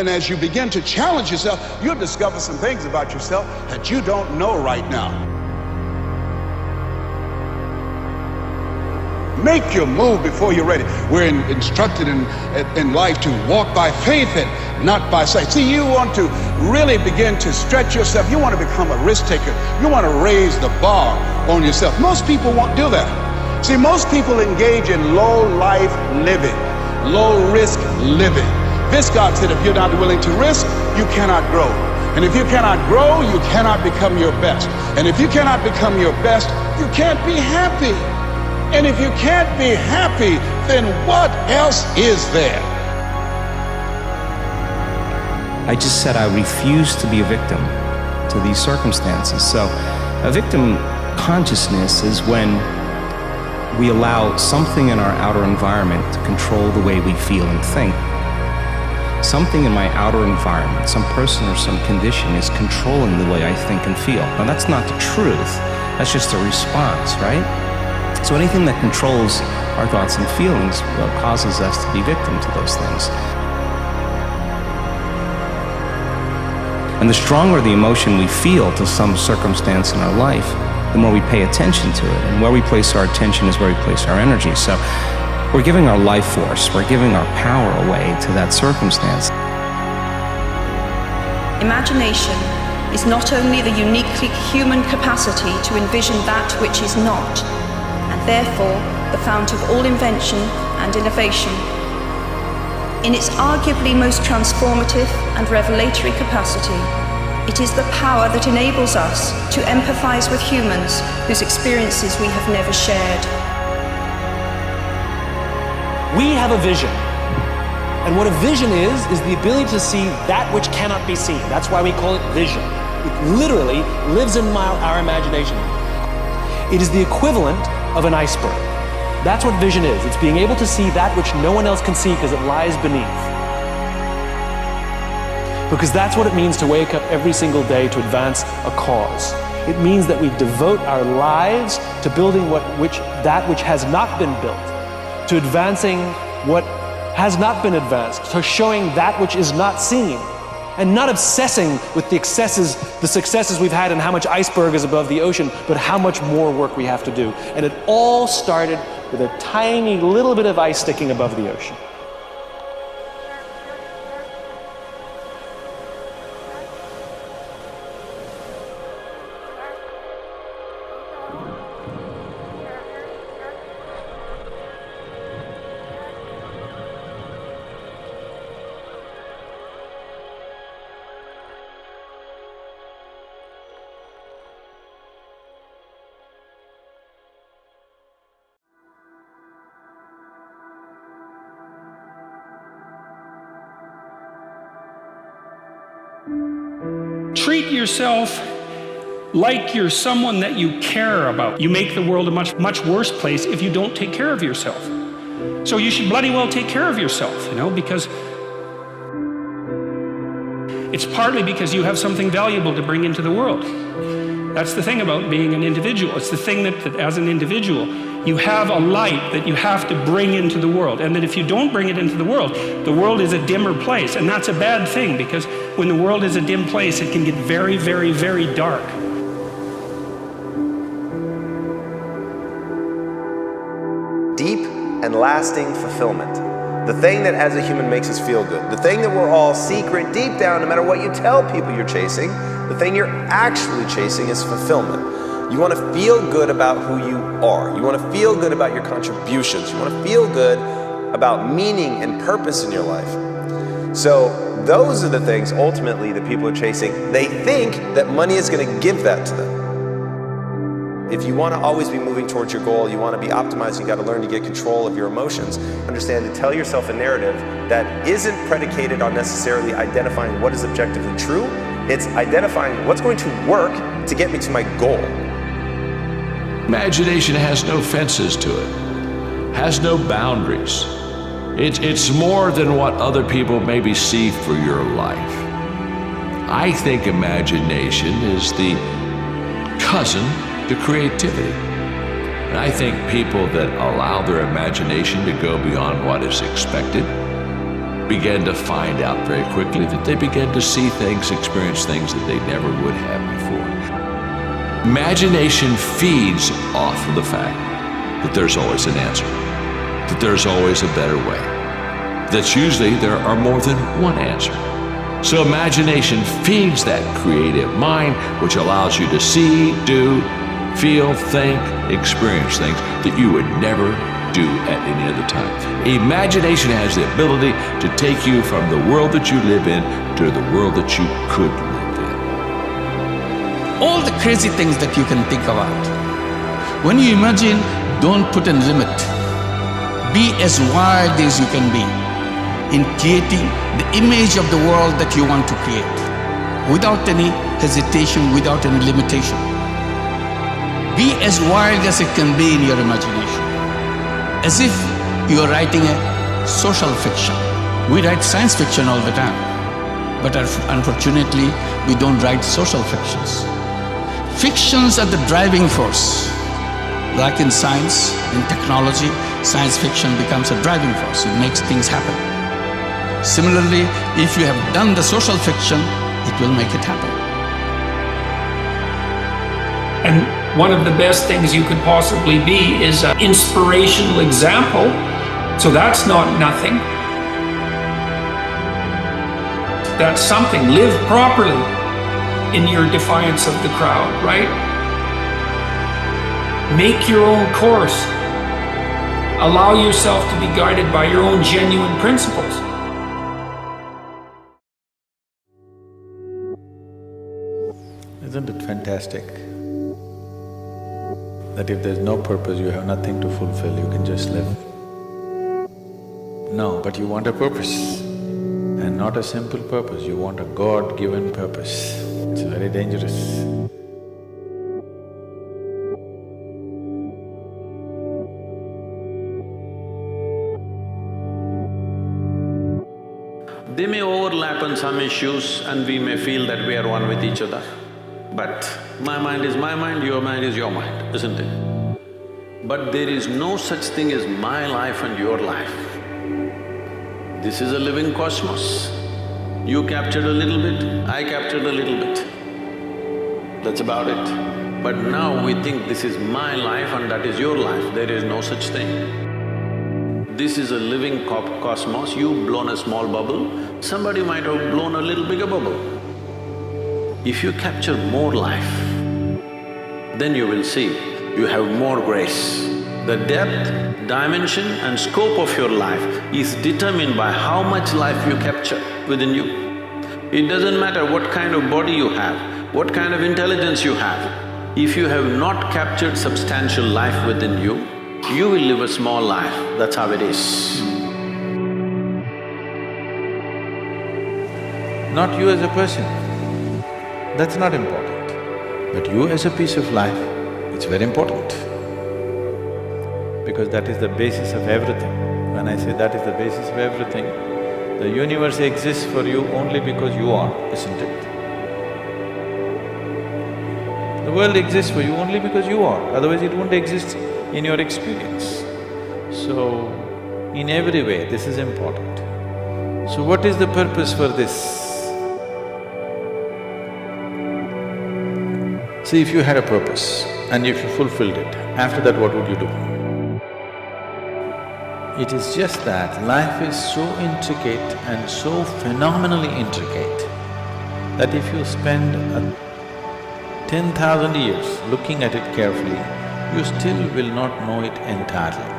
And as you begin to challenge yourself, you'll discover some things about yourself that you don't know right now. Make your move before you're ready. We're instructed in life to walk by faith and not by sight. See, you want to really begin to stretch yourself. You want to become a risk taker. You want to raise the bar on yourself. Most people won't do that. See, most people engage in low life living, low risk living. This God said, if you're not willing to risk, you cannot grow. And if you cannot grow, you cannot become your best. And if you cannot become your best, you can't be happy. And if you can't be happy, then what else is there? I just said I refuse to be a victim to these circumstances. So a victim consciousness is when we allow something in our outer environment to control the way we feel and think. Something in my outer environment, some person or some condition is controlling the way I think and feel. Now that's not the truth, that's just a response, right? So anything that controls our thoughts and feelings causes us to be victim to those things. And the stronger the emotion we feel to some circumstance in our life, the more we pay attention to it. And where we place our attention is where we place our energy. So we're giving our life force, we're giving our power away to that circumstance. Imagination is not only the uniquely human capacity to envision that which is not, and therefore the fount of all invention and innovation. In its arguably most transformative and revelatory capacity, it is the power that enables us to empathize with humans whose experiences we have never shared. We have a vision. And what a vision is the ability to see that which cannot be seen. That's why we call it vision. It literally lives in our imagination. It is the equivalent of an iceberg. That's what vision is. It's being able to see that which no one else can see because it lies beneath. Because that's what it means to wake up every single day to advance a cause. It means that we devote our lives to building that which has not been built, to advancing what has not been advanced, to showing that which is not seen, and not obsessing with the successes we've had and how much iceberg is above the ocean, but how much more work we have to do. And it all started with a tiny little bit of ice sticking above the ocean. Treat yourself like you're someone that you care about. You make the world a much worse place if you don't take care of yourself. So you should bloody well take care of yourself, because it's partly because you have something valuable to bring into the world. That's the thing about being an individual. It's the thing that as an individual, you have a light that you have to bring into the world. And that if you don't bring it into the world is a dimmer place. And that's a bad thing, because when the world is a dim place, it can get very, very, very dark. Deep and lasting fulfillment. The thing that as a human makes us feel good. The thing that we're all secret deep down, no matter what you tell people you're chasing, the thing you're actually chasing is fulfillment. You want to feel good about who you are. You want to feel good about your contributions. You want to feel good about meaning and purpose in your life. So those are the things ultimately that people are chasing. They think that money is going to give that to them. If you want to always be moving towards your goal, you want to be optimized, you got to learn to get control of your emotions. Understand to tell yourself a narrative that isn't predicated on necessarily identifying what is objectively true. It's identifying what's going to work to get me to my goal. Imagination has no fences to it, has no boundaries. It's more than what other people maybe see for your life. I think imagination is the cousin to creativity. And I think people that allow their imagination to go beyond what is expected began to find out very quickly that they began to see things, experience things that they never would have before. Imagination feeds off of the fact that there's always an answer, that there's always a better way, that usually there are more than one answer. So imagination feeds that creative mind, which allows you to see, do, feel, think, experience things that you would never do at any other time. Imagination has the ability to take you from the world that you live in to the world that you could live in. All the crazy things that you can think about. When you imagine, don't put a limit. Be as wild as you can be in creating the image of the world that you want to create, without any hesitation, without any limitation. Be as wild as it can be in your imagination, as if you are writing a social fiction. We write science fiction all the time, but unfortunately, we don't write social fictions. Fictions are the driving force. Like in science, in technology, science fiction becomes a driving force. It makes things happen. Similarly, if you have done the social fiction, it will make it happen. And one of the best things you could possibly be is an inspirational example. So that's not nothing. That's something. Live properly in your defiance of the crowd, right? Make your own course. Allow yourself to be guided by your own genuine principles. Isn't it fantastic that if there's no purpose, you have nothing to fulfill, you can just live? No, but you want a purpose, and not a simple purpose, you want a God-given purpose. It's very dangerous. They may overlap on some issues and we may feel that we are one with each other. But my mind is my mind, your mind is your mind, isn't it? But there is no such thing as my life and your life. This is a living cosmos. You captured a little bit, I captured a little bit. That's about it. But now we think this is my life and that is your life. There is no such thing. This is a living cosmos. You've blown a small bubble, somebody might have blown a little bigger bubble. If you capture more life, then you will see you have more grace. The depth, dimension and scope of your life is determined by how much life you capture within you. It doesn't matter what kind of body you have, what kind of intelligence you have. If you have not captured substantial life within you, you will live a small life, that's how it is. Not you as a person, that's not important. But you as a piece of life, it's very important. Because that is the basis of everything. When I say that is the basis of everything, the universe exists for you only because you are, isn't it? The world exists for you only because you are, otherwise it won't exist in your experience. So, in every way, this is important. So what is the purpose for this? See, if you had a purpose and if you fulfilled it, after that what would you do? It is just that life is so intricate and so phenomenally intricate that if you spend 10,000 years looking at it carefully, you still will not know it entirely.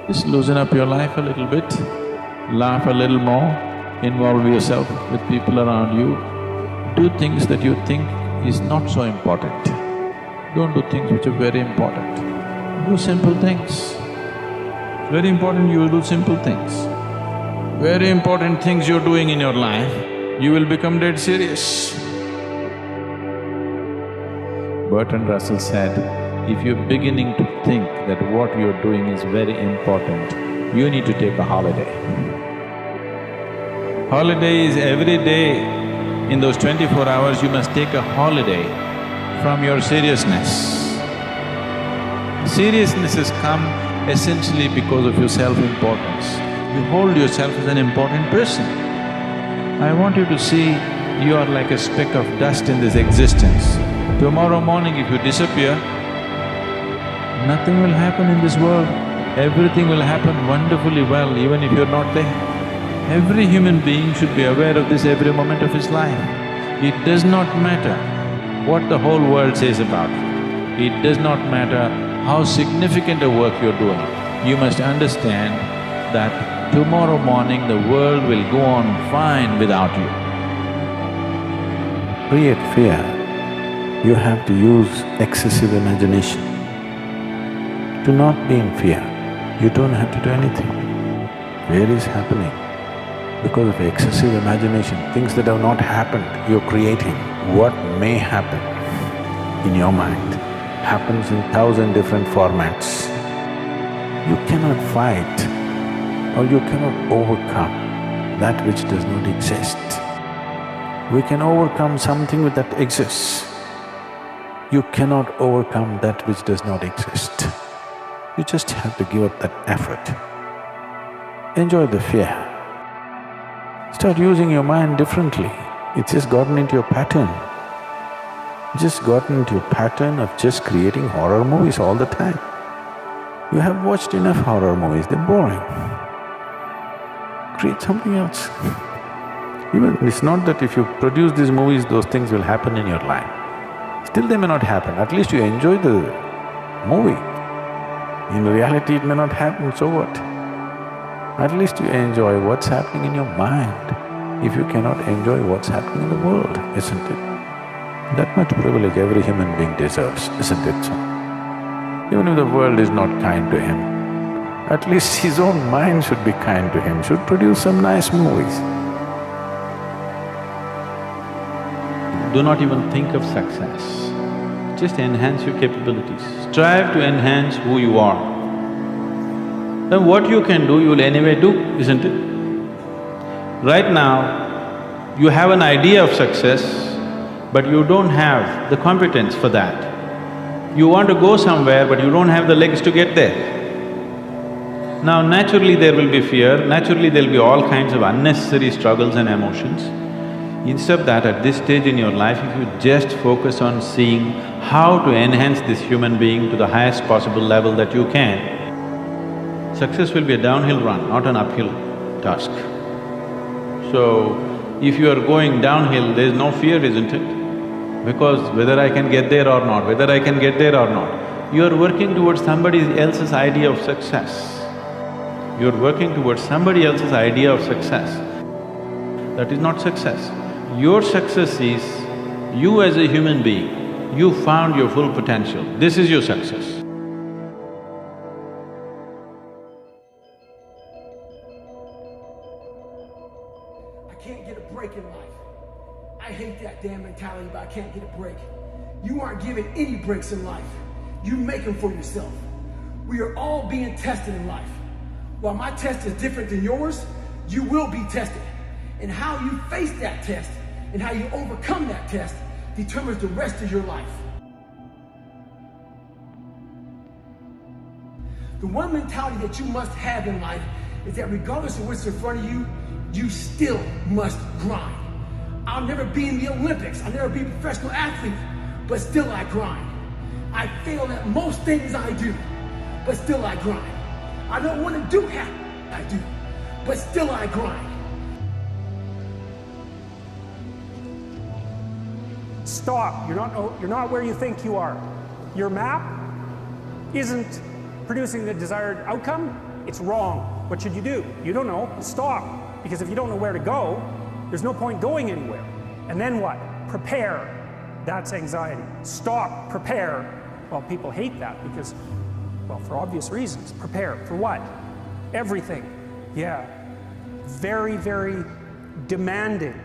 Just loosen up your life a little bit, laugh a little more, involve yourself with people around you, do things that you think is not so important. Don't do things which are very important. Do simple things. Very important you will do simple things. Very important things you're doing in your life, you will become dead serious. Bertrand Russell said, if you're beginning to think that what you're doing is very important, you need to take a holiday. Holiday is every day. In those 24 hours, you must take a holiday from your seriousness. Seriousness has come essentially because of your self-importance. You hold yourself as an important person. I want you to see you are like a speck of dust in this existence. Tomorrow morning if you disappear, nothing will happen in this world. Everything will happen wonderfully well even if you're not there. Every human being should be aware of this every moment of his life. It does not matter what the whole world says about you. It does not matter how significant a work you're doing. You must understand that tomorrow morning the world will go on fine without you. Create fear, you have to use excessive imagination. To not be in fear, you don't have to do anything. Fear is happening because of excessive imagination. Things that have not happened, you're creating. What may happen in your mind happens in 1,000 different formats. You cannot fight or you cannot overcome that which does not exist. We can overcome something that exists. You cannot overcome that which does not exist. You just have to give up that effort. Enjoy the fear. Start using your mind differently. It's just gotten into your pattern. Just gotten into your pattern of just creating horror movies all the time. You have watched enough horror movies, they're boring. Create something else. Even it's not that if you produce these movies, those things will happen in your life. Still they may not happen, at least you enjoy the movie. In reality it may not happen, so what? At least you enjoy what's happening in your mind. If you cannot enjoy what's happening in the world, isn't it? That much privilege every human being deserves, isn't it so? Even if the world is not kind to him, at least his own mind should be kind to him, should produce some nice movies. Do not even think of success. Just enhance your capabilities. Strive to enhance who you are. Then what you can do, you will anyway do, isn't it? Right now, you have an idea of success, but you don't have the competence for that. You want to go somewhere, but you don't have the legs to get there. Now naturally there will be fear, naturally there'll be all kinds of unnecessary struggles and emotions. Instead of that, at this stage in your life, if you just focus on seeing how to enhance this human being to the highest possible level that you can, success will be a downhill run, not an uphill task. So, if you are going downhill, there's no fear, isn't it? Because whether I can get there or not, whether I can get there or not, you are working towards somebody else's idea of success. You are working towards somebody else's idea of success. That is not success. Your success is, you as a human being, you found your full potential. This is your success. I can't get a break in life. I hate that damn mentality, but I can't get a break. You aren't given any breaks in life. You make them for yourself. We are all being tested in life. While my test is different than yours, you will be tested. And how you face that test and how you overcome that test determines the rest of your life. The one mentality that you must have in life is that regardless of what's in front of you, you still must grind. I'll never be in the Olympics, I'll never be a professional athlete, but still I grind. I fail at most things I do, but still I grind. I don't want to do half I do, but still I grind. Stop. You're not where you think you are. Your map isn't producing the desired outcome. It's wrong. What should you do? You don't know. Stop. Because if you don't know where to go, there's no point going anywhere. And then what? Prepare. That's anxiety. Stop. Prepare. Well, people hate that because, well, for obvious reasons. Prepare. For what? Everything. Yeah. Very, very demanding.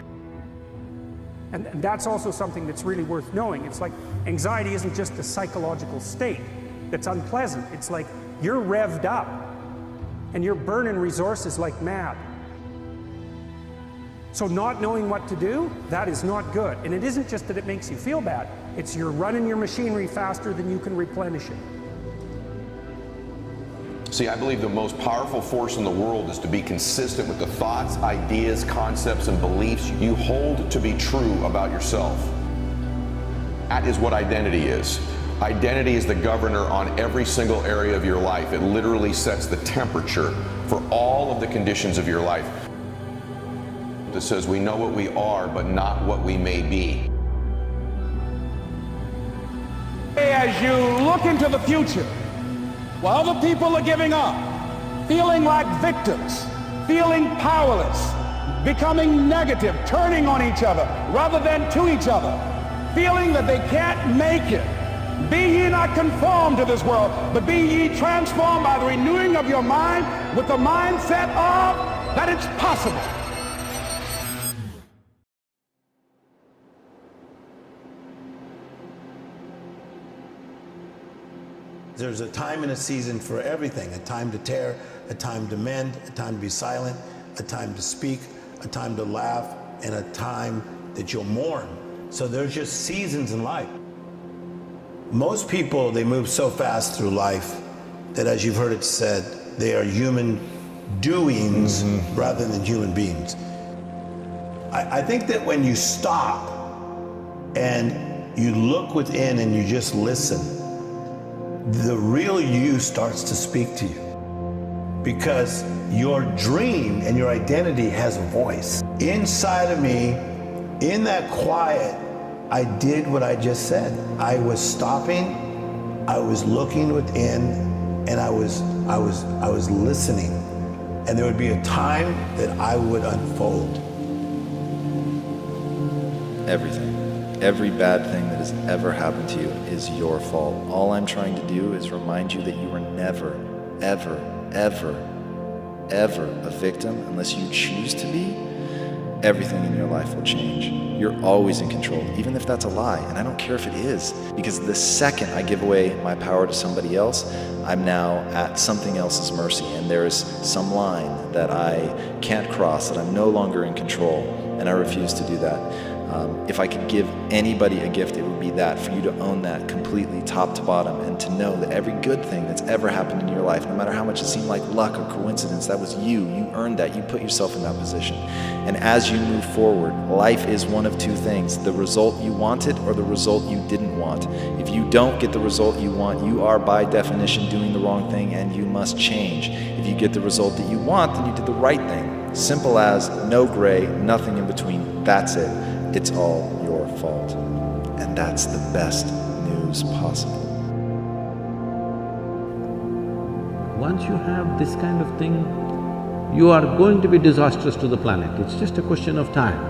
And that's also something that's really worth knowing. It's like anxiety isn't just a psychological state that's unpleasant. It's like you're revved up and you're burning resources like mad. So not knowing what to do, that is not good. And it isn't just that it makes you feel bad, it's you're running your machinery faster than you can replenish it. See, I believe the most powerful force in the world is to be consistent with the thoughts, ideas, concepts, and beliefs you hold to be true about yourself. That is what identity is. Identity is the governor on every single area of your life. It literally sets the temperature for all of the conditions of your life. It says we know what we are, but not what we may be. As you look into the future, while other people are giving up, feeling like victims, feeling powerless, becoming negative, turning on each other rather than to each other, feeling that they can't make it, be ye not conformed to this world, but be ye transformed by the renewing of your mind with the mindset of that it's possible. There's a time and a season for everything, a time to tear, a time to mend, a time to be silent, a time to speak, a time to laugh, and a time that you'll mourn. So there's just seasons in life. Most people, they move so fast through life that, as you've heard it said, they are human doings rather than human beings. I think that when you stop and you look within and you just listen, the real you starts to speak to you, because your dream and your identity has a voice. Inside of me, in that quiet, I did what I just said. I was stopping, I was looking within, and I was listening. And there would be a time that I would unfold. Everything. Every bad thing that has ever happened to you is your fault. All I'm trying to do is remind you that you are never, ever, ever, ever a victim unless you choose to be. Everything in your life will change. You're always in control, even if that's a lie, and I don't care if it is, because the second I give away my power to somebody else, I'm now at something else's mercy, and there's some line that I can't cross, that I'm no longer in control, and I refuse to do that. If I could give anybody a gift, it would be that, for you to own that completely top to bottom, and to know that every good thing that's ever happened in your life, no matter how much it seemed like luck or coincidence, that was you. You earned that. You put yourself in that position. And as you move forward, life is one of two things: the result you wanted or the result you didn't want. If you don't get the result you want, you are by definition doing the wrong thing, and you must change. If you get the result that you want, then you did the right thing. Simple as, no gray, nothing in between. That's it. It's all your fault. And that's the best news possible. Once you have this kind of thing, you are going to be disastrous to the planet. It's just a question of time.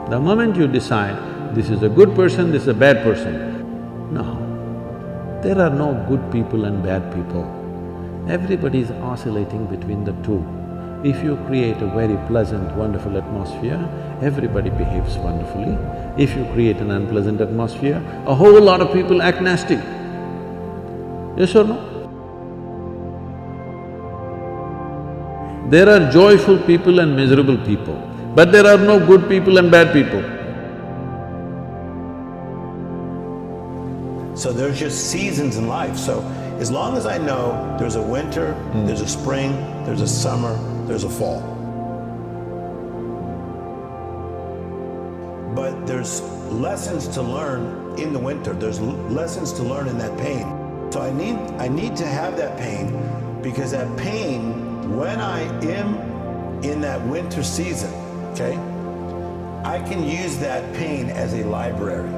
The moment you decide, this is a good person, this is a bad person, no. There are no good people and bad people. Everybody is oscillating between the two. If you create a very pleasant, wonderful atmosphere, everybody behaves wonderfully. If you create an unpleasant atmosphere, a whole lot of people act nasty. Yes or no? There are joyful people and miserable people, but there are no good people and bad people. So there's just seasons in life. So as long as I know there's a winter, there's a spring, there's a summer, there's a fall. But there's lessons to learn in the winter. There's lessons to learn in that pain. So I need to have that pain, because that pain, when I am in that winter season, okay, I can use that pain as a library.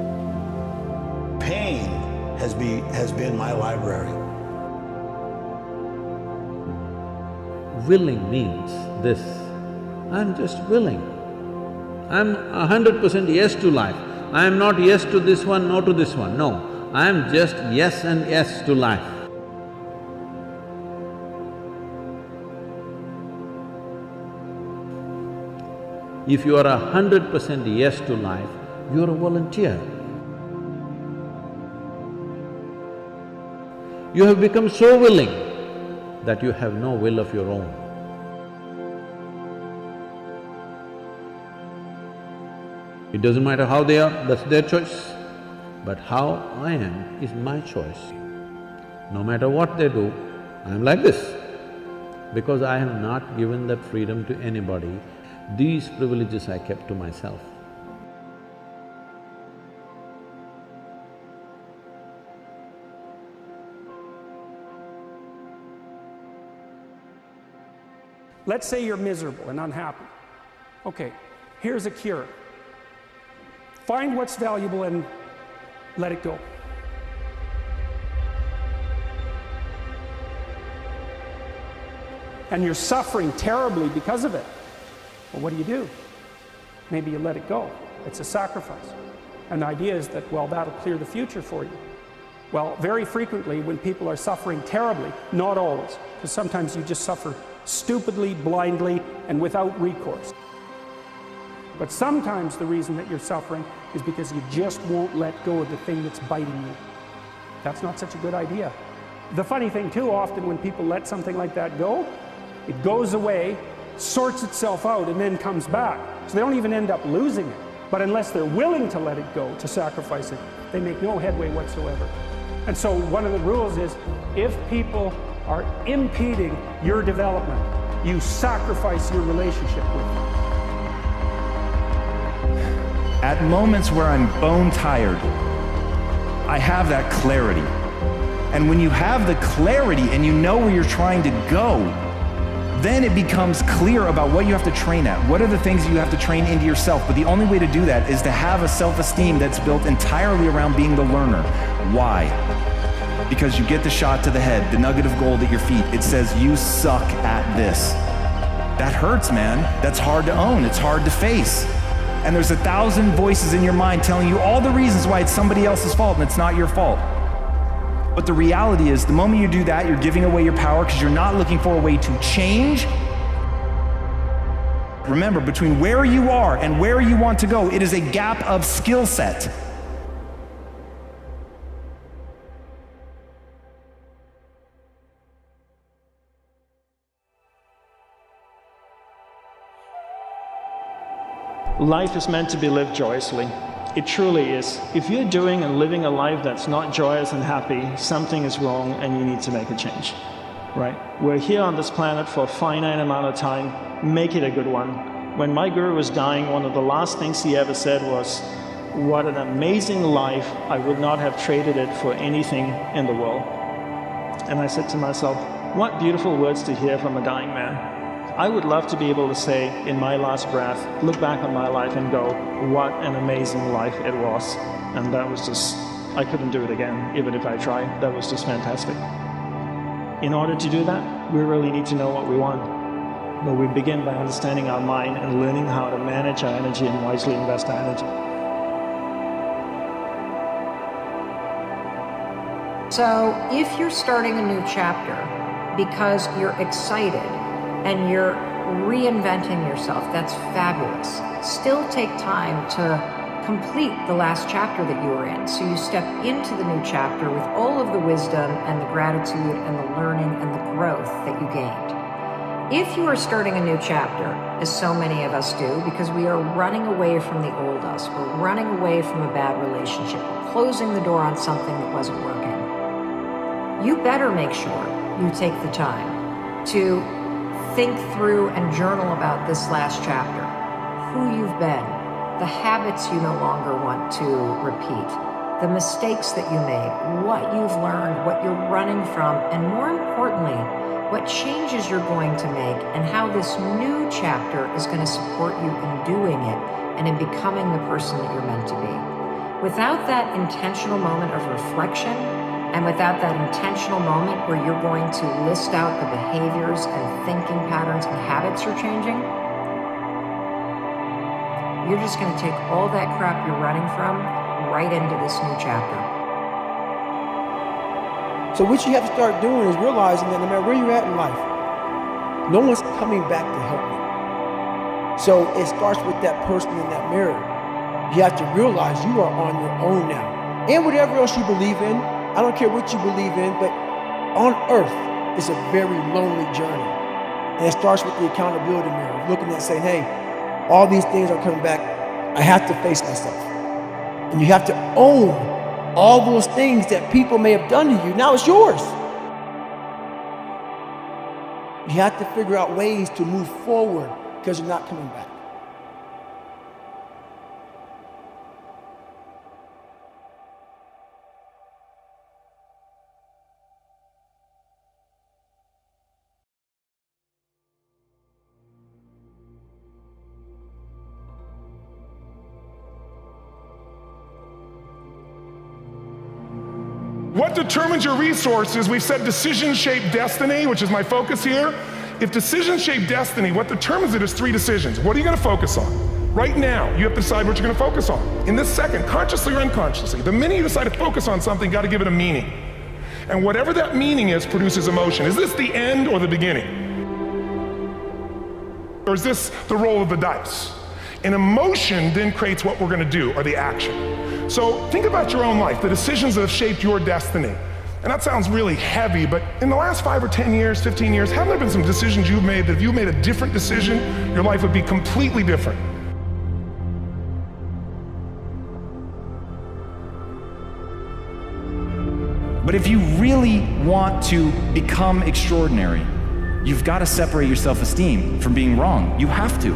Pain has been my library. Willing means this: I'm just willing. I'm 100% yes to life. I am not yes to this one, no to this one, no. I am just yes and yes to life. If you are 100% yes to life, you are a volunteer. You have become so willing that you have no will of your own. It doesn't matter how they are, that's their choice. But how I am is my choice. No matter what they do, I'm like this. Because I have not given that freedom to anybody, these privileges I kept to myself. Let's say you're miserable and unhappy. Okay, here's a cure. Find what's valuable and let it go. And you're suffering terribly because of it. Well, what do? Maybe you let it go. It's a sacrifice. And the idea is that, well, that'll clear the future for you. Well, very frequently when people are suffering terribly, not always, because sometimes you just suffer stupidly, blindly, and without recourse. But sometimes the reason that you're suffering is because you just won't let go of the thing that's biting you. That's not such a good idea. The funny thing too, often when people let something like that go, it goes away, sorts itself out, and then comes back. So they don't even end up losing it. But unless they're willing to let it go, to sacrifice it, they make no headway whatsoever. And so one of the rules is, if people are impeding your development, you sacrifice your relationship with them. At moments where I'm bone tired, I have that clarity. And when you have the clarity and you know where you're trying to go, then it becomes clear about what you have to train at. What are the things you have to train into yourself? But the only way to do that is to have a self-esteem that's built entirely around being the learner. Why? Because you get the shot to the head, the nugget of gold at your feet. It says, you suck at this. That hurts, man. That's hard to own. It's hard to face. And there's 1,000 voices in your mind telling you all the reasons why it's somebody else's fault and it's not your fault. But the reality is, the moment you do that, you're giving away your power because you're not looking for a way to change. Remember, between where you are and where you want to go, it is a gap of skill set. Life is meant to be lived joyously. It truly is. If you're doing and living a life that's not joyous and happy, something is wrong and you need to make a change, right? We're here on this planet for a finite amount of time. Make it a good one. When my guru was dying, one of the last things he ever said was, "What an amazing life. I would not have traded it for anything in the world." And I said to myself, what beautiful words to hear from a dying man. I would love to be able to say in my last breath, look back on my life and go, what an amazing life it was. And that was just, I couldn't do it again, even if I tried. That was just fantastic. In order to do that, we really need to know what we want. But we begin by understanding our mind and learning how to manage our energy and wisely invest our energy. So if you're starting a new chapter because you're excited and you're reinventing yourself, that's fabulous. Still take time to complete the last chapter that you were in, so you step into the new chapter with all of the wisdom and the gratitude and the learning and the growth that you gained. If you are starting a new chapter, as so many of us do, because we are running away from the old us, we're running away from a bad relationship, we're closing the door on something that wasn't working, you better make sure you take the time to think through and journal about this last chapter, who you've been, the habits you no longer want to repeat, the mistakes that you made, what you've learned, what you're running from, and more importantly, what changes you're going to make and how this new chapter is going to support you in doing it and in becoming the person that you're meant to be. Without that intentional moment of reflection, and without that intentional moment where you're going to list out the behaviors and thinking patterns and habits you're changing, you're just going to take all that crap you're running from right into this new chapter. So what you have to start doing is realizing that no matter where you're at in life, no one's coming back to help you. So it starts with that person in that mirror. You have to realize you are on your own now. And whatever else you believe in, I don't care what you believe in, but on earth, it's a very lonely journey. And it starts with the accountability mirror, looking at saying, hey, all these things are coming back. I have to face myself. And you have to own all those things that people may have done to you. Now it's yours. You have to figure out ways to move forward because you're not coming back. What determines your resources? We've said decisions shape destiny, which is my focus here. If decisions shape destiny, what determines it is 3 decisions. What are you gonna focus on? Right now, you have to decide what you're gonna focus on. In this second, consciously or unconsciously, the minute you decide to focus on something, you gotta give it a meaning. And whatever that meaning is produces emotion. Is this the end or the beginning? Or is this the roll of the dice? An emotion then creates what we're gonna do, or the action. So think about your own life, the decisions that have shaped your destiny. And that sounds really heavy, but in the last 5 or 10 years, 15 years, haven't there been some decisions you've made that if you made a different decision, your life would be completely different? But if you really want to become extraordinary, you've got to separate your self-esteem from being wrong. You have to.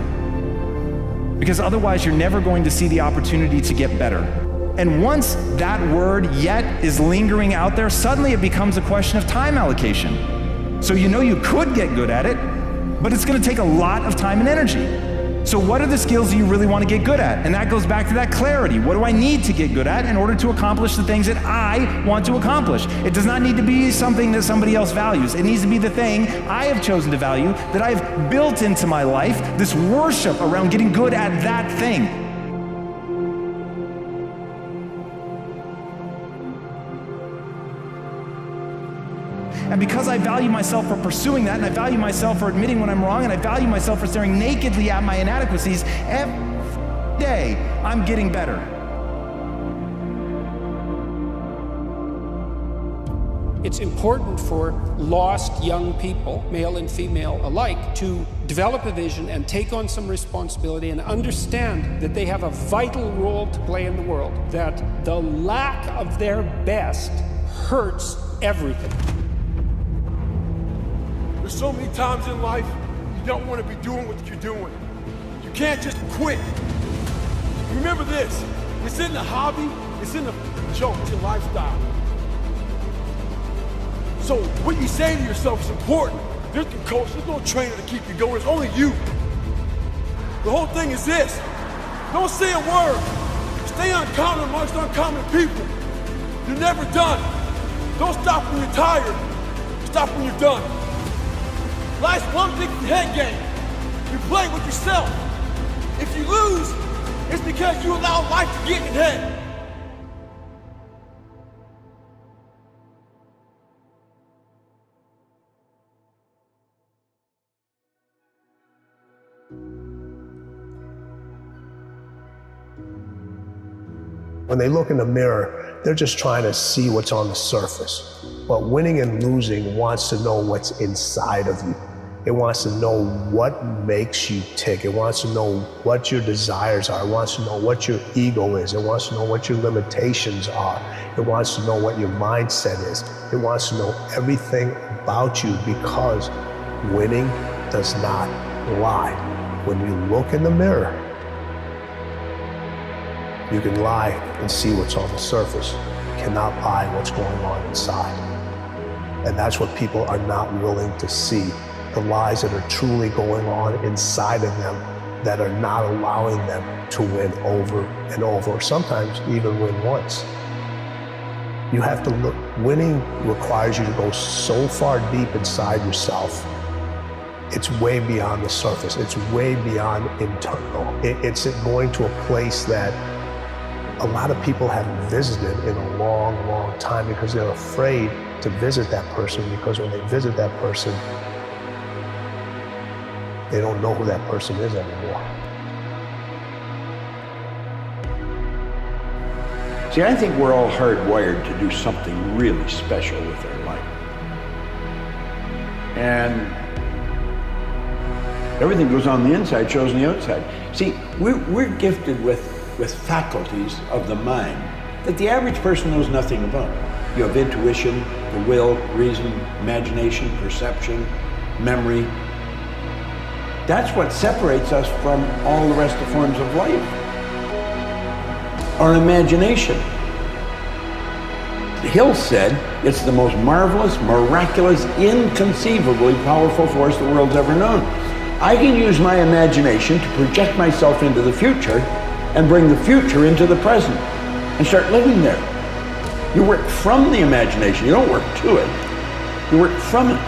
Because otherwise you're never going to see the opportunity to get better. And once that word yet is lingering out there, suddenly it becomes a question of time allocation. So you know you could get good at it, but it's gonna take a lot of time and energy. So what are the skills that you really want to get good at? And that goes back to that clarity. What do I need to get good at in order to accomplish the things that I want to accomplish? It does not need to be something that somebody else values. It needs to be the thing I have chosen to value, that I've built into my life, this worship around getting good at that thing. And because I value myself for pursuing that, and I value myself for admitting when I'm wrong, and I value myself for staring nakedly at my inadequacies, every day I'm getting better. It's important for lost young people, male and female alike, to develop a vision and take on some responsibility and understand that they have a vital role to play in the world, that the lack of their best hurts everything. There's so many times in life you don't want to be doing what you're doing. You can't just quit. Remember this, it's in the hobby, it's in the joke, it's your lifestyle. So what you say to yourself is important. There's no coach, there's no trainer to keep you going, it's only you. The whole thing is this, don't say a word. Stay uncommon amongst uncommon people. You're never done. Don't stop when you're tired. Stop when you're done. Life's one big head game. You play with yourself. If you lose, it's because you allow life to get in your head. When they look in the mirror, they're just trying to see what's on the surface. But winning and losing wants to know what's inside of you. It wants to know what makes you tick. It wants to know what your desires are. It wants to know what your ego is. It wants to know what your limitations are. It wants to know what your mindset is. It wants to know everything about you, because winning does not lie. When you look in the mirror, you can lie and see what's on the surface. You cannot lie what's going on inside. And that's what people are not willing to see. The lies that are truly going on inside of them that are not allowing them to win over and over, or sometimes even win once. You have to look, winning requires you to go so far deep inside yourself. It's way beyond the surface. It's way beyond internal. It's going to a place that a lot of people haven't visited in a long, long time, because they're afraid to visit that person, because when they visit that person, they don't know who that person is anymore. See, I think we're all hardwired to do something really special with our life. And everything goes on the inside, shows on the outside. See, we're gifted with faculties of the mind that the average person knows nothing about. You have intuition, the will, reason, imagination, perception, memory. That's what separates us from all the rest of the forms of life. Our imagination. Hill said it's the most marvelous, miraculous, inconceivably powerful force the world's ever known. I can use my imagination to project myself into the future and bring the future into the present and start living there. You work from the imagination, you don't work to it. You work from it.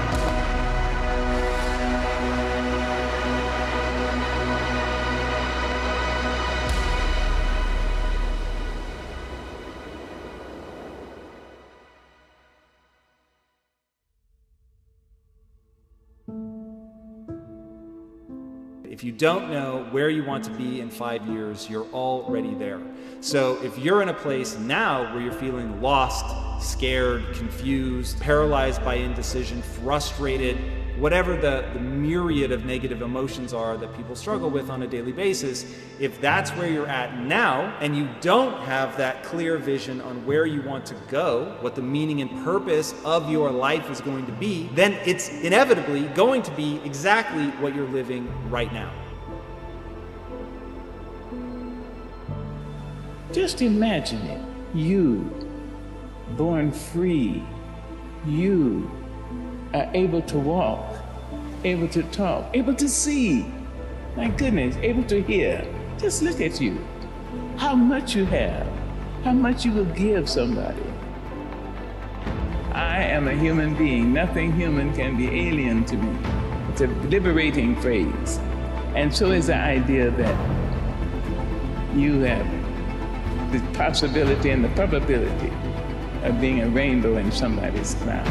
If you don't know where you want to be in 5 years, you're already there. So if you're in a place now where you're feeling lost, scared, confused, paralyzed by indecision, frustrated, whatever the myriad of negative emotions are that people struggle with on a daily basis, if that's where you're at now and you don't have that clear vision on where you want to go, what the meaning and purpose of your life is going to be, then it's inevitably going to be exactly what you're living right now. Just imagine it. You, born free, you are able to walk, able to talk, able to see. My goodness, able to hear. Just look at you. How much you have, how much you will give somebody. I am a human being. Nothing human can be alien to me. It's a liberating phrase. And so is the idea that you have the possibility and the probability of being a rainbow in somebody's crown.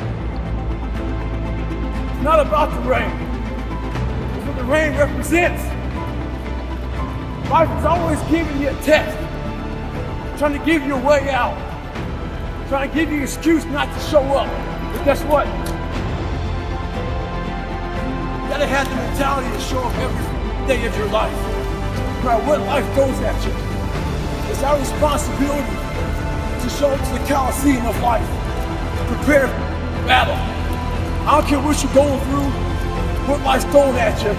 It's not about the rain. It's what the rain represents. Life is always giving you a test, trying to give you a way out, trying to give you an excuse not to show up. But guess what? You gotta have the mentality to show up every day of your life. No matter what life throws at you, it's our responsibility to show up to the Coliseum of life, prepare for battle. I don't care what you're going through, what life's throwing at you.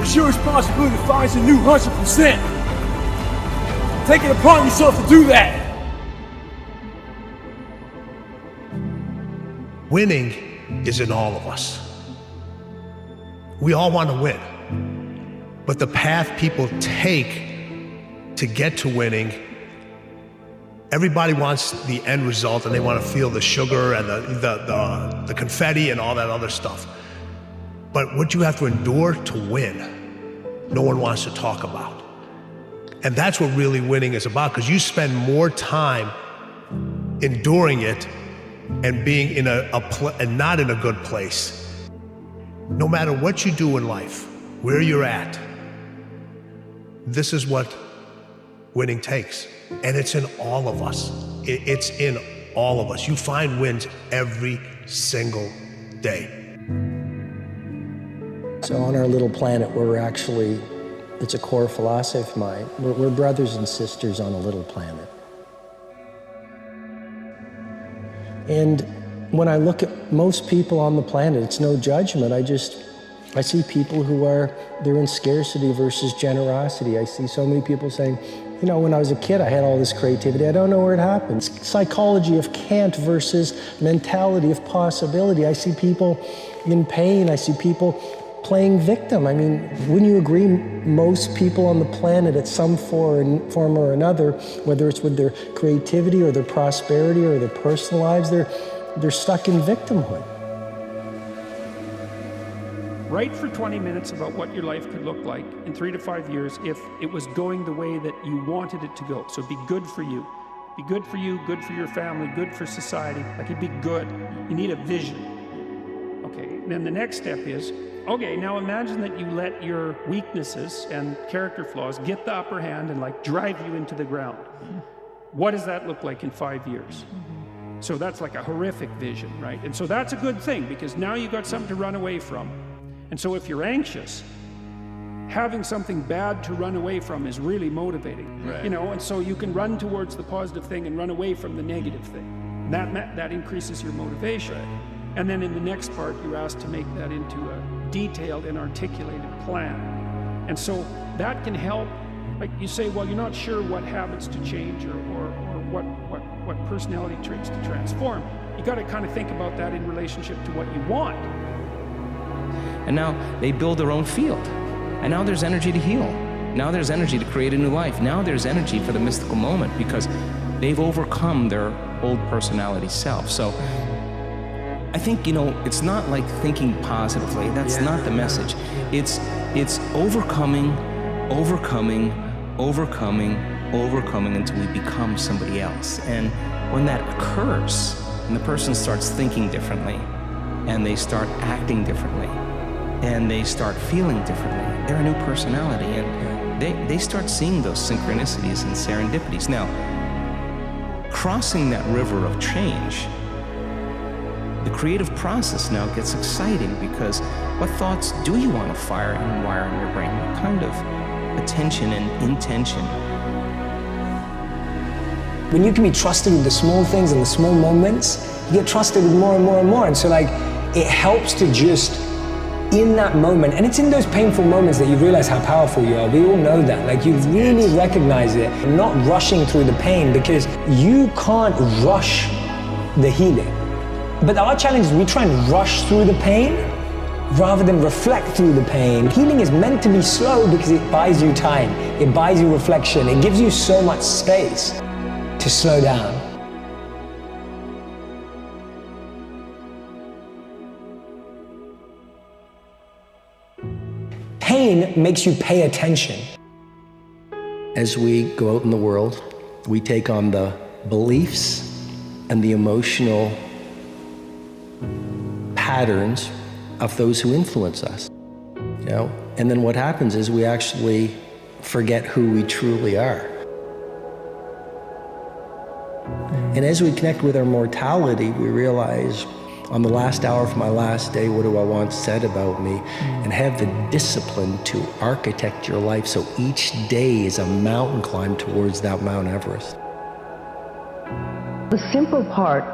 It's your responsibility to find your new 100%. Take it upon yourself to do that. Winning is in all of us. We all want to win. But the path people take to get to winning, everybody wants the end result and they want to feel the sugar and the confetti and all that other stuff. But what you have to endure to win, no one wants to talk about. And that's what really winning is about, because you spend more time enduring it and being in and not in a good place. No matter what you do in life, where you're at, this is what winning takes. And it's in all of us. It's in all of us. You find wins every single day. So on our little planet, it's a core philosophy of mine. We're brothers and sisters on a little planet. And when I look at most people on the planet, it's no judgment. I see people they're in scarcity versus generosity. I see so many people saying, you know, when I was a kid, I had all this creativity. I don't know where it happened. Psychology of can't versus mentality of possibility. I see people in pain. I see people playing victim. I mean, wouldn't you agree most people on the planet at some form or another, whether it's with their creativity or their prosperity or their personal lives, they're stuck in victimhood. Write for 20 minutes about what your life could look like in 3 to 5 years if it was going the way that you wanted it to go. So be good for you. Be good for you, good for your family, good for society. Like, it'd be good. You need a vision. Okay, then the next step is, okay, now imagine that you let your weaknesses and character flaws get the upper hand and like drive you into the ground. What does that look like in 5 years? So that's like a horrific vision, right? And so that's a good thing, because now you got something to run away from. And so if you're anxious, having something bad to run away from is really motivating. Right. You know, and so you can run towards the positive thing and run away from the negative thing. That increases your motivation. Right. And then in the next part, you're asked to make that into a detailed and articulated plan. And so that can help. Like you say, well, you're not sure what habits to change or what personality traits to transform. You got to kind of think about that in relationship to what you want. And now they build their own field. And now there's energy to heal. Now there's energy to create a new life. Now there's energy for the mystical moment because they've overcome their old personality self. So I think, it's not like thinking positively. That's not the message. It's overcoming until we become somebody else. And when that occurs, and the person starts thinking differently, and they start acting differently, and they start feeling differently, they're a new personality, and they start seeing those synchronicities and serendipities. Now, crossing that river of change, the creative process now gets exciting because what thoughts do you want to fire and wire in your brain? What kind of attention and intention? When you can be trusted with the small things and the small moments, you get trusted with more and more and more. And so it helps to just, in that moment, and it's in those painful moments that you realize how powerful you are. We all know that. You really recognize it. Not rushing through the pain because you can't rush the healing. But our challenge is we try and rush through the pain rather than reflect through the pain. Healing is meant to be slow because it buys you time. It buys you reflection. It gives you so much space to slow down. Pain makes you pay attention. As we go out in the world, we take on the beliefs and the emotional patterns of those who influence us. And then what happens is we actually forget who we truly are. And as we connect with our mortality, we realize on the last hour of my last day, what do I want said about me? And have the discipline to architect your life so each day is a mountain climb towards that Mount Everest. The simple part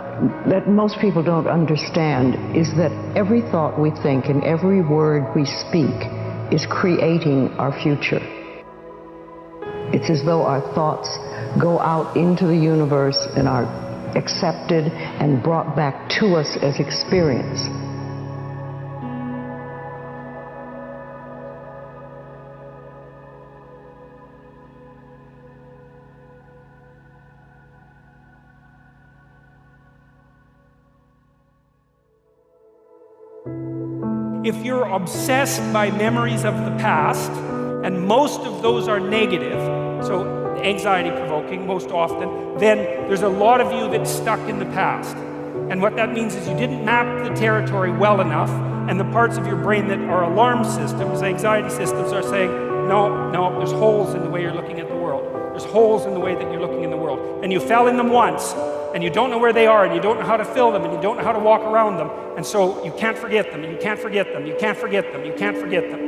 that most people don't understand is that every thought we think and every word we speak is creating our future. It's as though our thoughts go out into the universe and are accepted and brought back to us as experience. If you're obsessed by memories of the past, and most of those are negative, so anxiety-provoking most often, then there's a lot of you that's stuck in the past. And what that means is you didn't map the territory well enough, and the parts of your brain that are alarm systems, anxiety systems, are saying, no, there's holes in the way you're looking at the world. There's holes in the way that you're looking in the world. And you fell in them once, and you don't know where they are, and you don't know how to fill them, and you don't know how to walk around them. And so you can't forget them, and you can't forget them, you can't forget them, you can't forget them.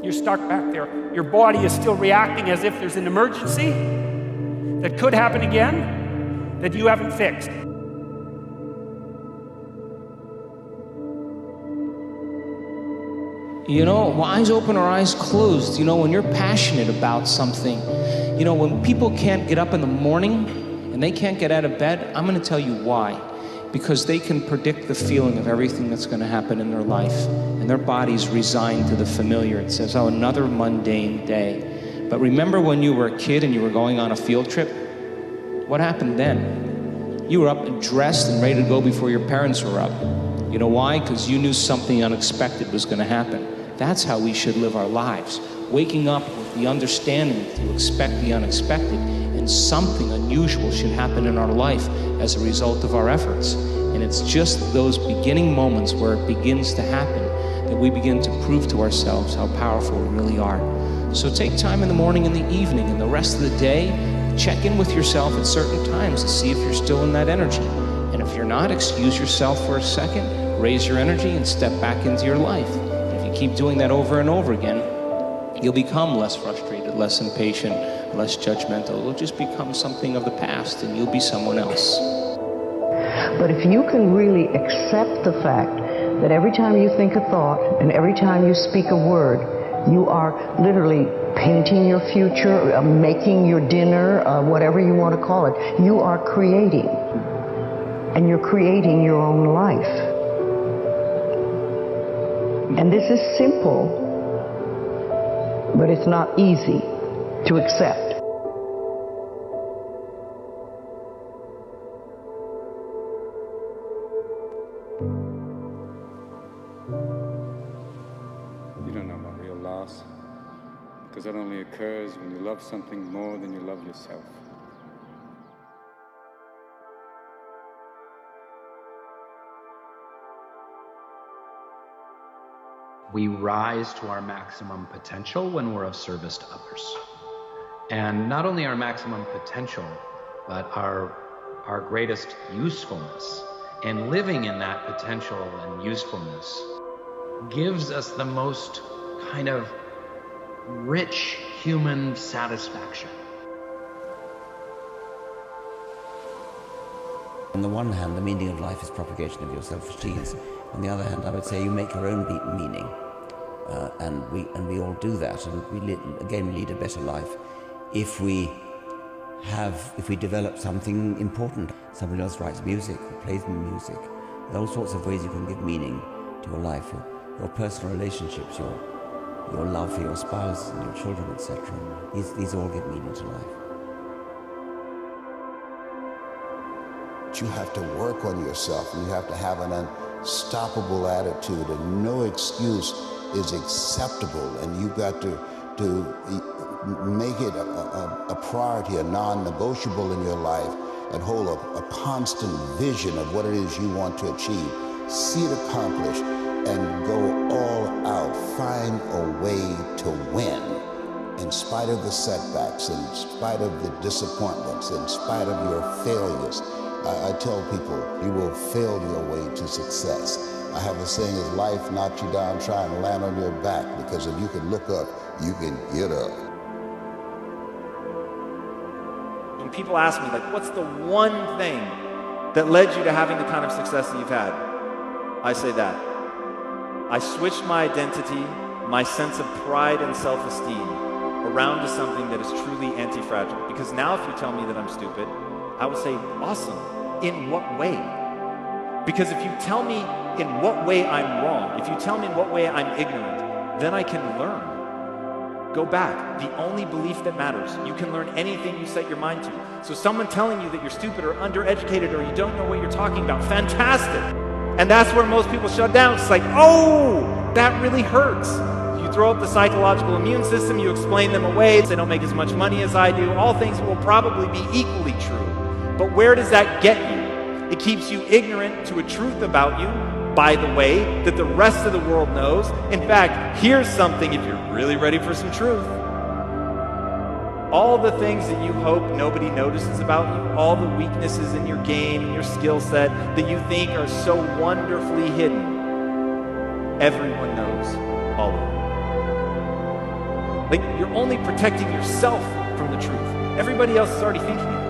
You're stuck back there. Your body is still reacting as if there's an emergency that could happen again that you haven't fixed. Eyes open or eyes closed. When you're passionate about something, when people can't get up in the morning and they can't get out of bed, I'm going to tell you why. Because they can predict the feeling of everything that's going to happen in their life. And their body's resigned to the familiar. It says, another mundane day. But remember when you were a kid and you were going on a field trip? What happened then? You were up and dressed and ready to go before your parents were up. You know why? Because you knew something unexpected was going to happen. That's how we should live our lives. Waking up with the understanding to expect the unexpected, and something unusual should happen in our life as a result of our efforts. And it's just those beginning moments where it begins to happen that we begin to prove to ourselves how powerful we really are. So take time in the morning and the evening and the rest of the day, check in with yourself at certain times to see if you're still in that energy. And if you're not, excuse yourself for a second, raise your energy, and step back into your life. And if you keep doing that over and over again, you'll become less frustrated, less impatient, less judgmental. It'll just become something of the past, and you'll be someone else. But if you can really accept the fact that every time you think a thought and every time you speak a word, you are literally painting your future, making your dinner, whatever you want to call it. You are creating. And you're creating your own life. And this is simple, but it's not easy to accept. You don't know about real loss, because that only occurs when you love something more than you love yourself. We rise to our maximum potential when we're of service to others. And not only our maximum potential, but our greatest usefulness. And living in that potential and usefulness gives us the most kind of rich human satisfaction. On the one hand, the meaning of life is propagation of your selfish genes. On the other hand, I would say you make your own meaning, and we all do that, and we lead a better life if we develop something important. Somebody else writes music or plays music. There are all sorts of ways you can give meaning to your life, your personal relationships, your love for your spouse and your children, etc. These all give meaning to life. You have to work on yourself, and you have to have an unstoppable attitude, and no excuse is acceptable, and you've got to make it a priority, a non-negotiable in your life, and hold a constant vision of what it is you want to achieve. See it accomplished and go all out. Find a way to win in spite of the setbacks, in spite of the disappointments, in spite of your failures. I tell people, you will fail your way to success. I have a saying, as life knocks you down, try and land on your back, because if you can look up, you can get up. When people ask me, like, what's the one thing that led you to having the kind of success that you've had? I say that. I switched my identity, my sense of pride and self-esteem around to something that is truly anti-fragile. Because now if you tell me that I'm stupid, I will say, awesome. In what way? Because if you tell me in what way I'm wrong, if you tell me in what way I'm ignorant, then I can learn. Go back. The only belief that matters. You can learn anything you set your mind to. So someone telling you that you're stupid or undereducated or you don't know what you're talking about, fantastic. And that's where most people shut down. It's like, oh, that really hurts. You throw up the psychological immune system, you explain them away, they don't make as much money as I do, all things will probably be equally true. But where does that get you? It keeps you ignorant to a truth about you, by the way, that the rest of the world knows. In fact, here's something if you're really ready for some truth. All the things that you hope nobody notices about you, all the weaknesses in your game and your skill set that you think are so wonderfully hidden, everyone knows all of them. Like, you're only protecting yourself from the truth. Everybody else is already thinking it.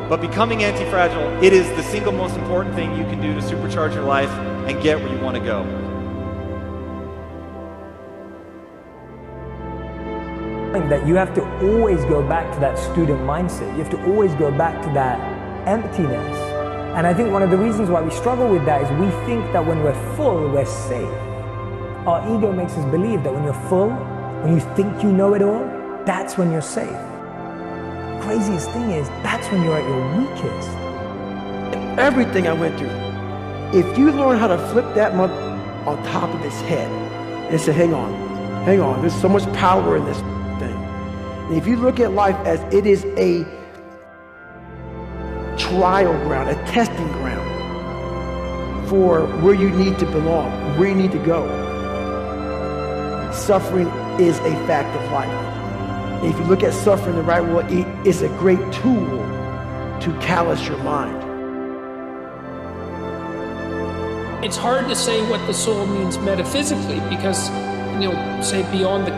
But becoming anti-fragile, it is the single most important thing you can do to supercharge your life and get where you want to go. That you have to always go back to that student mindset. You have to always go back to that emptiness. And I think one of the reasons why we struggle with that is we think that when we're full, we're safe. Our ego makes us believe that when you're full, when you think you know it all, that's when you're safe. The craziest thing is, that's when you're at your weakest. Everything I went through, if you learn how to flip that mug on top of his head and say, hang on, there's so much power in this thing. And if you look at life as it is a trial ground, a testing ground for where you need to belong, where you need to go. Suffering is a fact of life. And if you look at suffering the right way, it's a great tool to callous your mind. It's hard to say what the soul means metaphysically because, say beyond the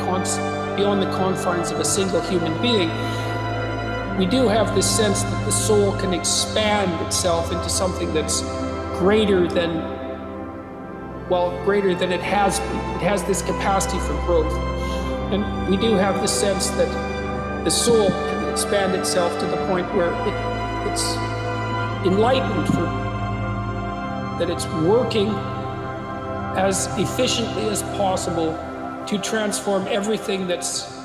confines of a single human being, we do have this sense that the soul can expand itself into something that's greater than it has been. It has this capacity for growth. And we do have the sense that the soul can expand itself to the point where it's enlightened, that it's working as efficiently as possible to transform everything that's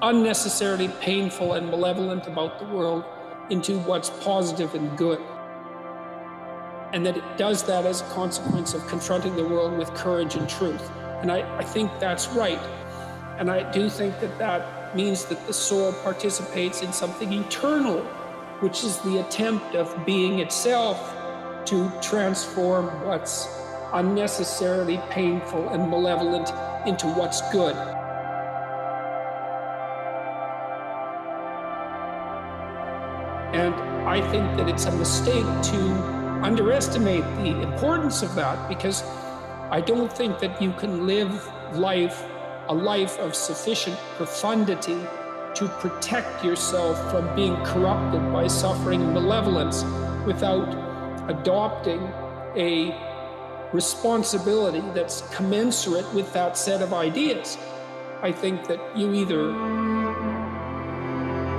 unnecessarily painful and malevolent about the world into what's positive and good. And that it does that as a consequence of confronting the world with courage and truth. And I think that's right. And I do think that means that the soul participates in something eternal, which is the attempt of being itself to transform what's unnecessarily painful and malevolent into what's good. And I think that it's a mistake to underestimate the importance of that, because I don't think that you can live a life of sufficient profundity to protect yourself from being corrupted by suffering and malevolence without adopting a responsibility that's commensurate with that set of ideas. I think that you either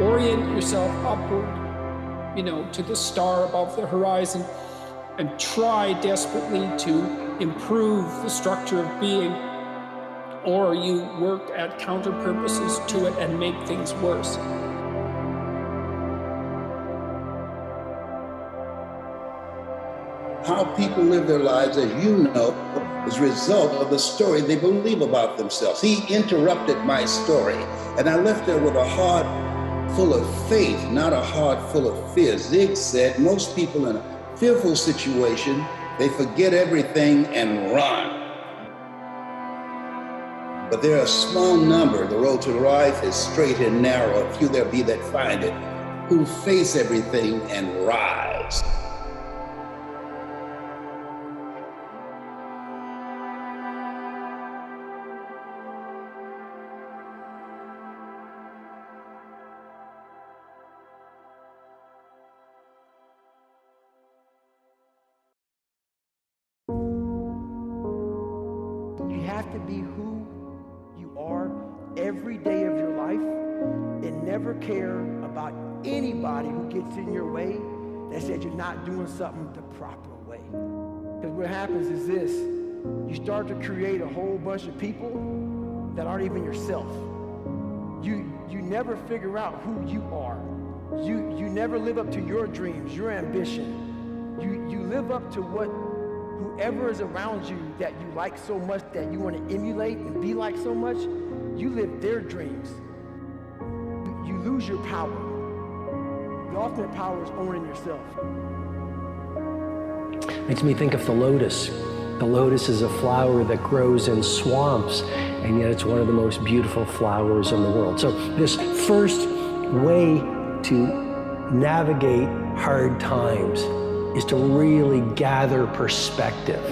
orient yourself upward, to the star above the horizon, and try desperately to improve the structure of being, or you work at counter purposes to it and make things worse. How people live their lives, as you know, is a result of the story they believe about themselves. He interrupted my story, and I left there with a heart full of faith, not a heart full of fear. Zig said most people in a fearful situation, they forget everything and run. But there are a small number, the road to life is straight and narrow, a few there be that find it, who face everything and rise. You have to be who you are every day of your life and never care about anybody who gets in your way that says you're not doing something the proper way. Because what happens is this, you start to create a whole bunch of people that aren't even yourself. You never figure out who you are. You never live up to your dreams, your ambition. You live up to what whoever is around you that you like so much, that you want to emulate and be like so much, you live their dreams. You lose your power. The ultimate power is owning yourself. Makes me think of the lotus. The lotus is a flower that grows in swamps, and yet it's one of the most beautiful flowers in the world. So this first way to navigate hard times is to really gather perspective,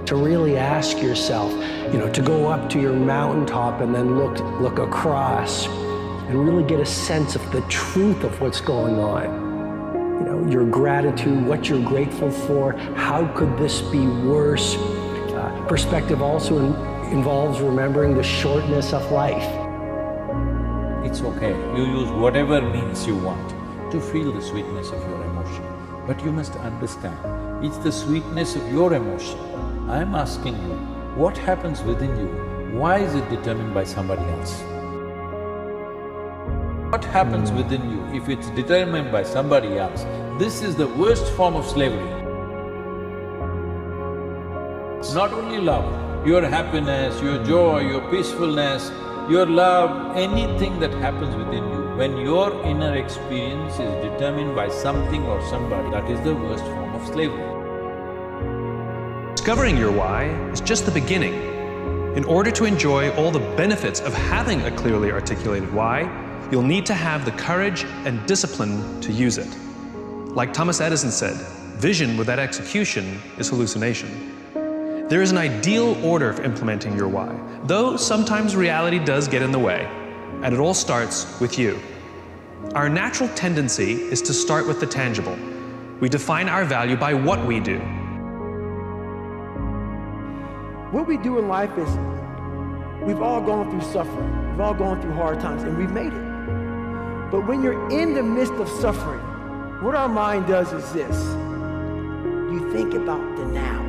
to really ask yourself, to go up to your mountaintop and then look across and really get a sense of the truth of what's going on. Your gratitude, what you're grateful for, how could this be worse? Perspective also involves remembering the shortness of life. It's okay, you use whatever means you want to feel the sweetness of your emotion. But you must understand, it's the sweetness of your emotion. I'm asking you, what happens within you? Why is it determined by somebody else? What happens within you if it's determined by somebody else? This is the worst form of slavery. It's not only love, your happiness, your joy, your peacefulness, your love, anything that happens within you, when your inner experience is determined by something or somebody, that is the worst form of slavery. Discovering your why is just the beginning. In order to enjoy all the benefits of having a clearly articulated why, you'll need to have the courage and discipline to use it. Like Thomas Edison said, vision without execution is hallucination. There is an ideal order for implementing your why, though sometimes reality does get in the way, and it all starts with you. Our natural tendency is to start with the tangible. We define our value by what we do. what we do in life is we've all gone through suffering. We've all gone through hard times and we've made it. But when you're in the midst of suffering, what our mind does is this. You think about the now,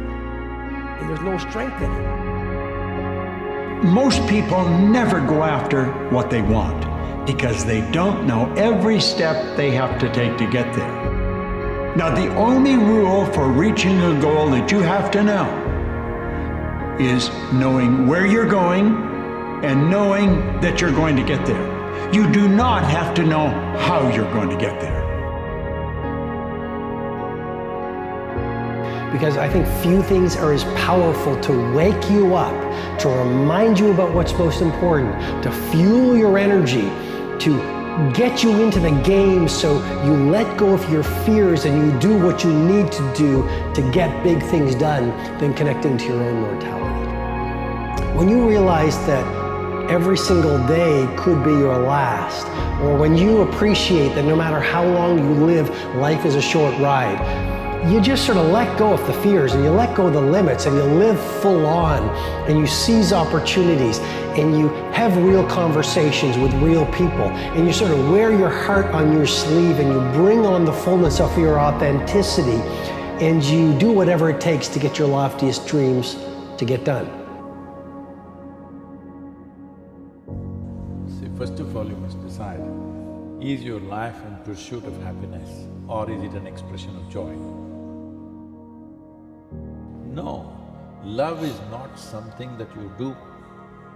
and there's no strength in it. Most people never go after what they want because they don't know every step they have to take to get there. Now, the only rule for reaching a goal that you have to know is knowing where you're going and knowing that you're going to get there. You do not have to know how you're going to get there. Because I think few things are as powerful to wake you up, to remind you about what's most important, to fuel your energy, to get you into the game so you let go of your fears and you do what you need to do to get big things done than connecting to your own mortality. When you realize that every single day could be your last, or when you appreciate that no matter how long you live, life is a short ride, you just sort of let go of the fears and you let go of the limits and you live full on and you seize opportunities and you have real conversations with real people and you sort of wear your heart on your sleeve and you bring on the fullness of your authenticity and you do whatever it takes to get your loftiest dreams to get done. See, first of all you must decide, is your life in pursuit of happiness or is it an expression of joy? No, love is not something that you do,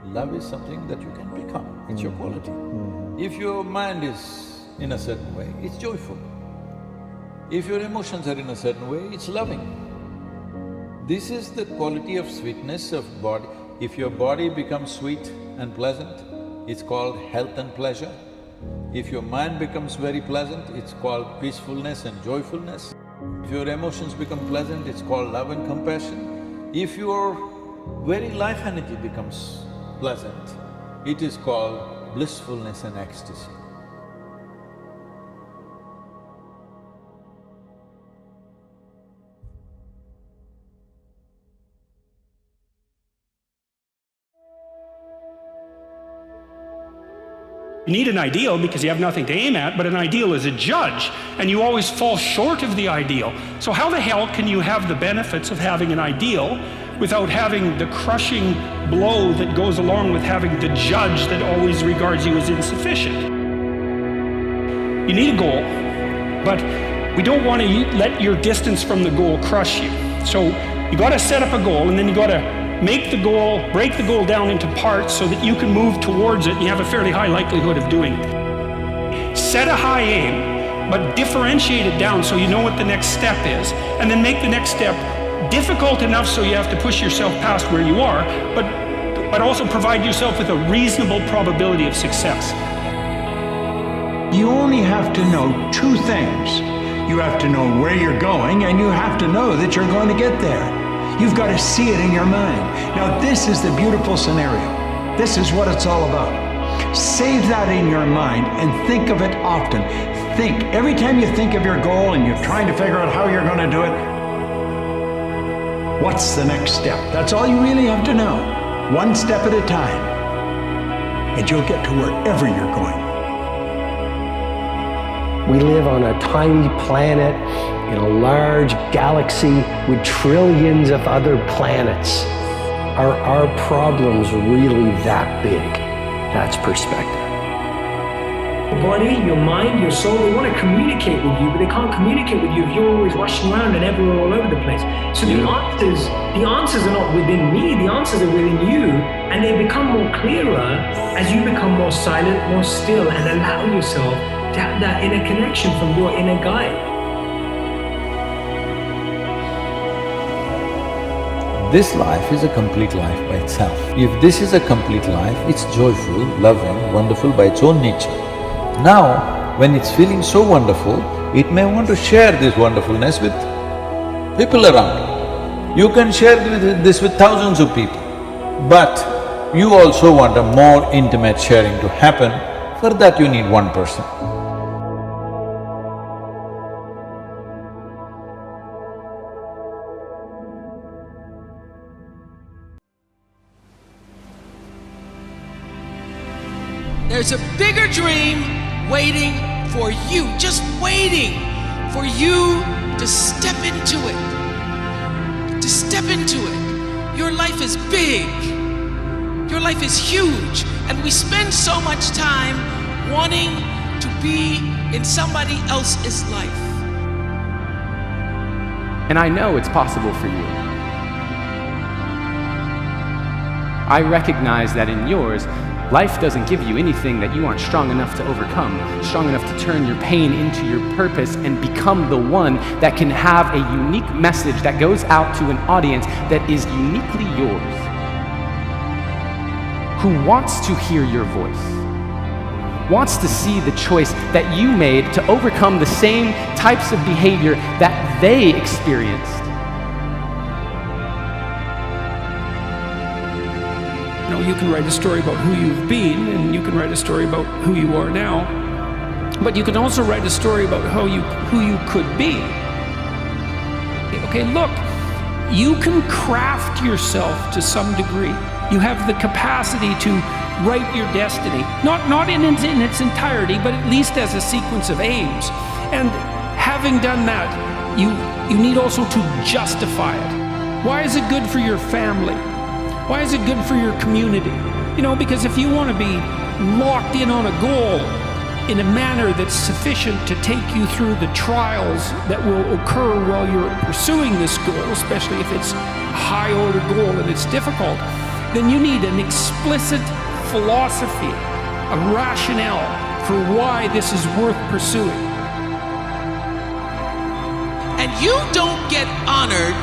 love is something that you can become, it's your quality. If your mind is in a certain way, it's joyful. If your emotions are in a certain way, it's loving. This is the quality of sweetness of body. If your body becomes sweet and pleasant, it's called health and pleasure. If your mind becomes very pleasant, it's called peacefulness and joyfulness. If your emotions become pleasant, it's called love and compassion. If your very life energy becomes pleasant, it is called blissfulness and ecstasy. You need an ideal because you have nothing to aim at, but an ideal is a judge, and you always fall short of the ideal. So how the hell can you have the benefits of having an ideal without having the crushing blow that goes along with having the judge that always regards you as insufficient? You need a goal, but we don't want to let your distance from the goal crush you. So you gotta set up a goal, and then you gotta make the goal, break the goal down into parts so that you can move towards it and you have a fairly high likelihood of doing it. Set a high aim, but differentiate it down so you know what the next step is, and then make the next step difficult enough so you have to push yourself past where you are, but also provide yourself with a reasonable probability of success. You only have to know two things. You have to know where you're going and you have to know that you're going to get there. You've got to see it in your mind. Now, this is the beautiful scenario. This is what it's all about. Save that in your mind and think of it often. Think, every time you think of your goal and you're trying to figure out how you're going to do it, what's the next step? That's all you really have to know. One step at a time, and you'll get to wherever you're going. We live on a tiny planet in a large galaxy with trillions of other planets. Are our problems really that big? That's perspective. Your body, your mind, your soul, they want to communicate with you, but they can't communicate with you if you're always rushing around and everywhere all over the place. So the answers are not within me, the answers are within you, and they become more clearer as you become more silent, more still, and allow yourself to have that inner connection from your inner guide. This life is a complete life by itself. If this is a complete life, it's joyful, loving, wonderful by its own nature. Now, when it's feeling so wonderful, it may want to share this wonderfulness with people around. You can share this with thousands of people, but you also want a more intimate sharing to happen. For that you need one person. There's a bigger dream waiting for you, just waiting for you to step into it. To step into it. Your life is big. Your life is huge. And we spend so much time wanting to be in somebody else's life. And I know it's possible for you. I recognize that in yours, life doesn't give you anything that you aren't strong enough to overcome, strong enough to turn your pain into your purpose and become the one that can have a unique message that goes out to an audience that is uniquely yours, who wants to hear your voice, wants to see the choice that you made to overcome the same types of behavior that they experienced. You know, you can write a story about who you've been, and you can write a story about who you are now, but you can also write a story about who you could be. Okay, look, you can craft yourself to some degree. You have the capacity to write your destiny, not in its entirety, but at least as a sequence of aims. And having done that, you need also to justify it. Why is it good for your family? Why is it good for your community? You know, because if you want to be locked in on a goal in a manner that's sufficient to take you through the trials that will occur while you're pursuing this goal, especially if it's a high-order goal and it's difficult, then you need an explicit philosophy, a rationale for why this is worth pursuing. And you don't get honored,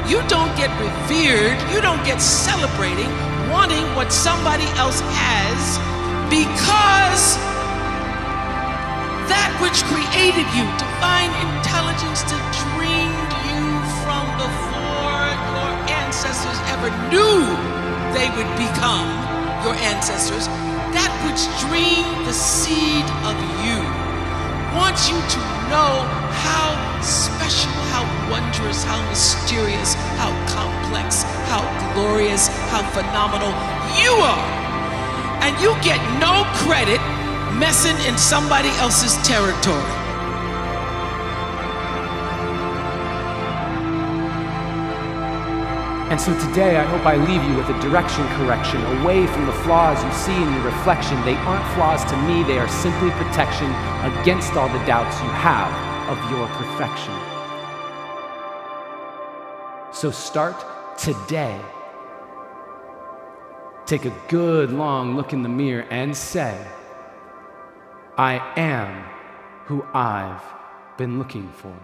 you don't get revered, you don't get celebrating wanting what somebody else has, because that which created you, divine intelligence that dreamed you from before your ancestors ever knew they would become your ancestors, that which dreamed the seed of you, wants you to know how special, how wondrous, how mysterious, how complex, how glorious, how phenomenal you are. And you get no credit messing in somebody else's territory. And so today, I hope I leave you with a direction correction away from the flaws you see in your reflection. They aren't flaws to me, they are simply protection against all the doubts you have of your perfection. So start today. Take a good long look in the mirror and say, I am who I've been looking for.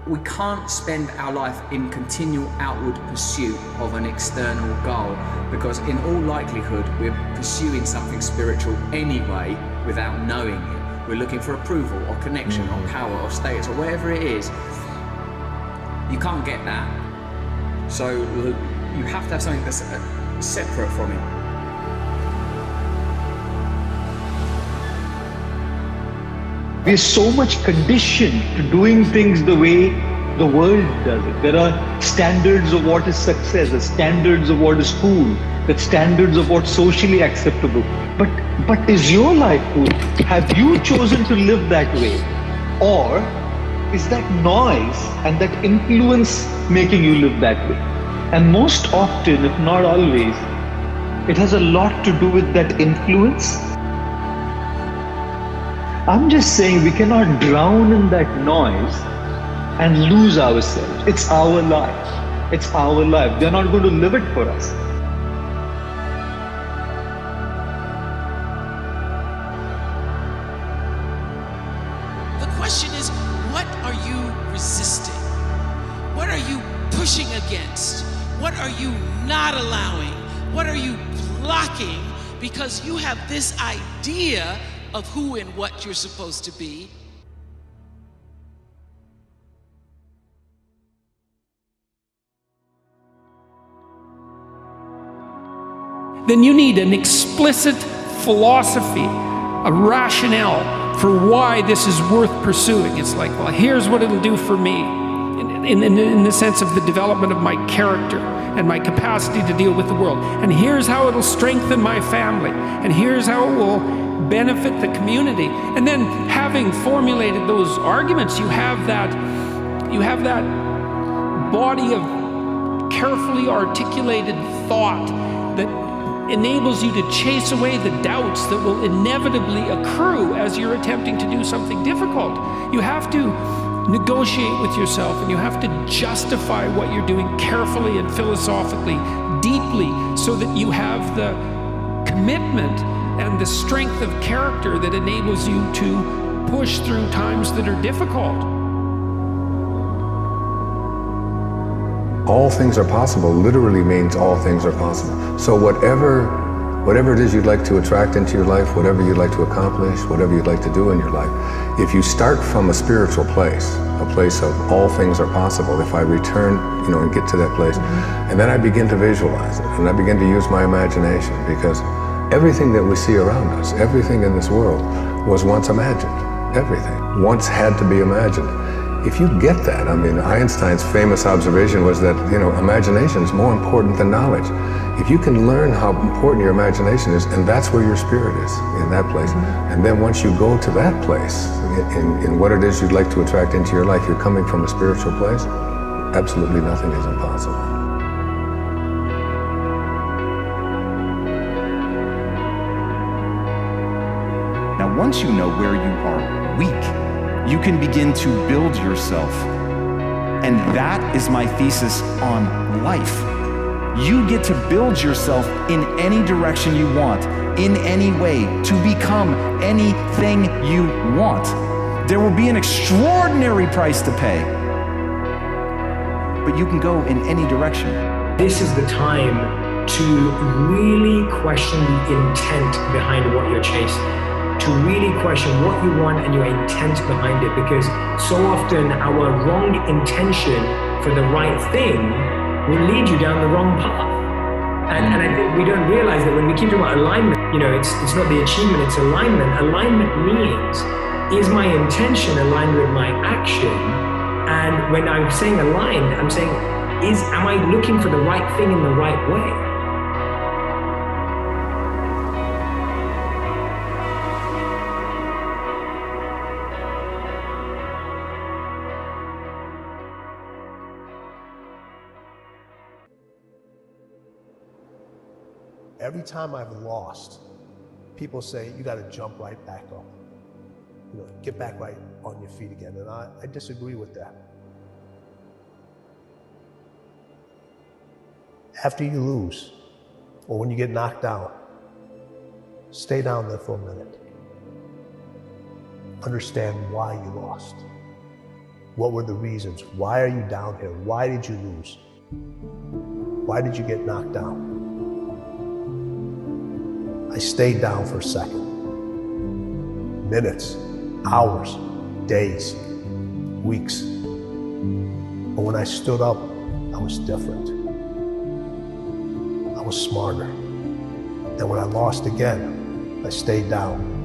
We can't spend our life in continual outward pursuit of an external goal, because in all likelihood we're pursuing something spiritual anyway without knowing it. We're looking for approval or connection or power or status or whatever it is. You can't get that. So you have to have something that's separate from it. We're so much conditioned to doing things the way the world does it. There are standards of what is success, the standards of what is cool, the standards of what's socially acceptable. But is your life cool? Have you chosen to live that way? Or is that noise and that influence making you live that way? And most often, if not always, it has a lot to do with that influence. I'm just saying we cannot drown in that noise and lose ourselves. It's our life. It's our life. They're not going to live it for us. The question is, what are you resisting? What are you pushing against? What are you not allowing? What are you blocking because you have this idea of who and what you're supposed to be? Then you need an explicit philosophy, a rationale for why this is worth pursuing. It's like, well, here's what it'll do for me in the sense of the development of my character and my capacity to deal with the world. And here's how it'll strengthen my family. And here's how it will benefit the community. And then having formulated those arguments, you have that body of carefully articulated thought that enables you to chase away the doubts that will inevitably accrue as you're attempting to do something difficult. You have to negotiate with yourself, and you have to justify what you're doing carefully and philosophically, deeply, so that you have the commitment and the strength of character that enables you to push through times that are difficult. All things are possible literally means all things are possible. So whatever it is you'd like to attract into your life, whatever you'd like to accomplish, whatever you'd like to do in your life, if you start from a spiritual place, a place of all things are possible, if I return, and get to that place, and then I begin to visualize it, and I begin to use my imagination, because everything that we see around us, everything in this world was once imagined. Everything once had to be imagined. If you get that, Einstein's famous observation was that, imagination is more important than knowledge. If you can learn how important your imagination is, and that's where your spirit is, in that place, and then once you go to that place, in what it is you'd like to attract into your life, you're coming from a spiritual place, absolutely nothing is impossible. Now, once you know where you are weak, you can begin to build yourself. And that is my thesis on life. You get to build yourself in any direction you want, in any way, to become anything you want. There will be an extraordinary price to pay, but you can go in any direction. This is the time to really question the intent behind what you're chasing. To really question what you want and your intent behind it, because so often our wrong intention for the right thing will lead you down the wrong path. And I think we don't realize that when we keep talking about alignment, it's not the achievement, it's alignment. Alignment means, is my intention aligned with my action? And when I'm saying aligned, I'm saying, am I looking for the right thing in the right way? Every time I've lost, people say, you got to jump right back up. Get back right on your feet again. And I disagree with that. After you lose, or when you get knocked down, stay down there for a minute. Understand why you lost. What were the reasons? Why are you down here? Why did you lose? Why did you get knocked down? I stayed down for a second. Minutes, hours, days, weeks. But when I stood up, I was different. I was smarter. And when I lost again, I stayed down.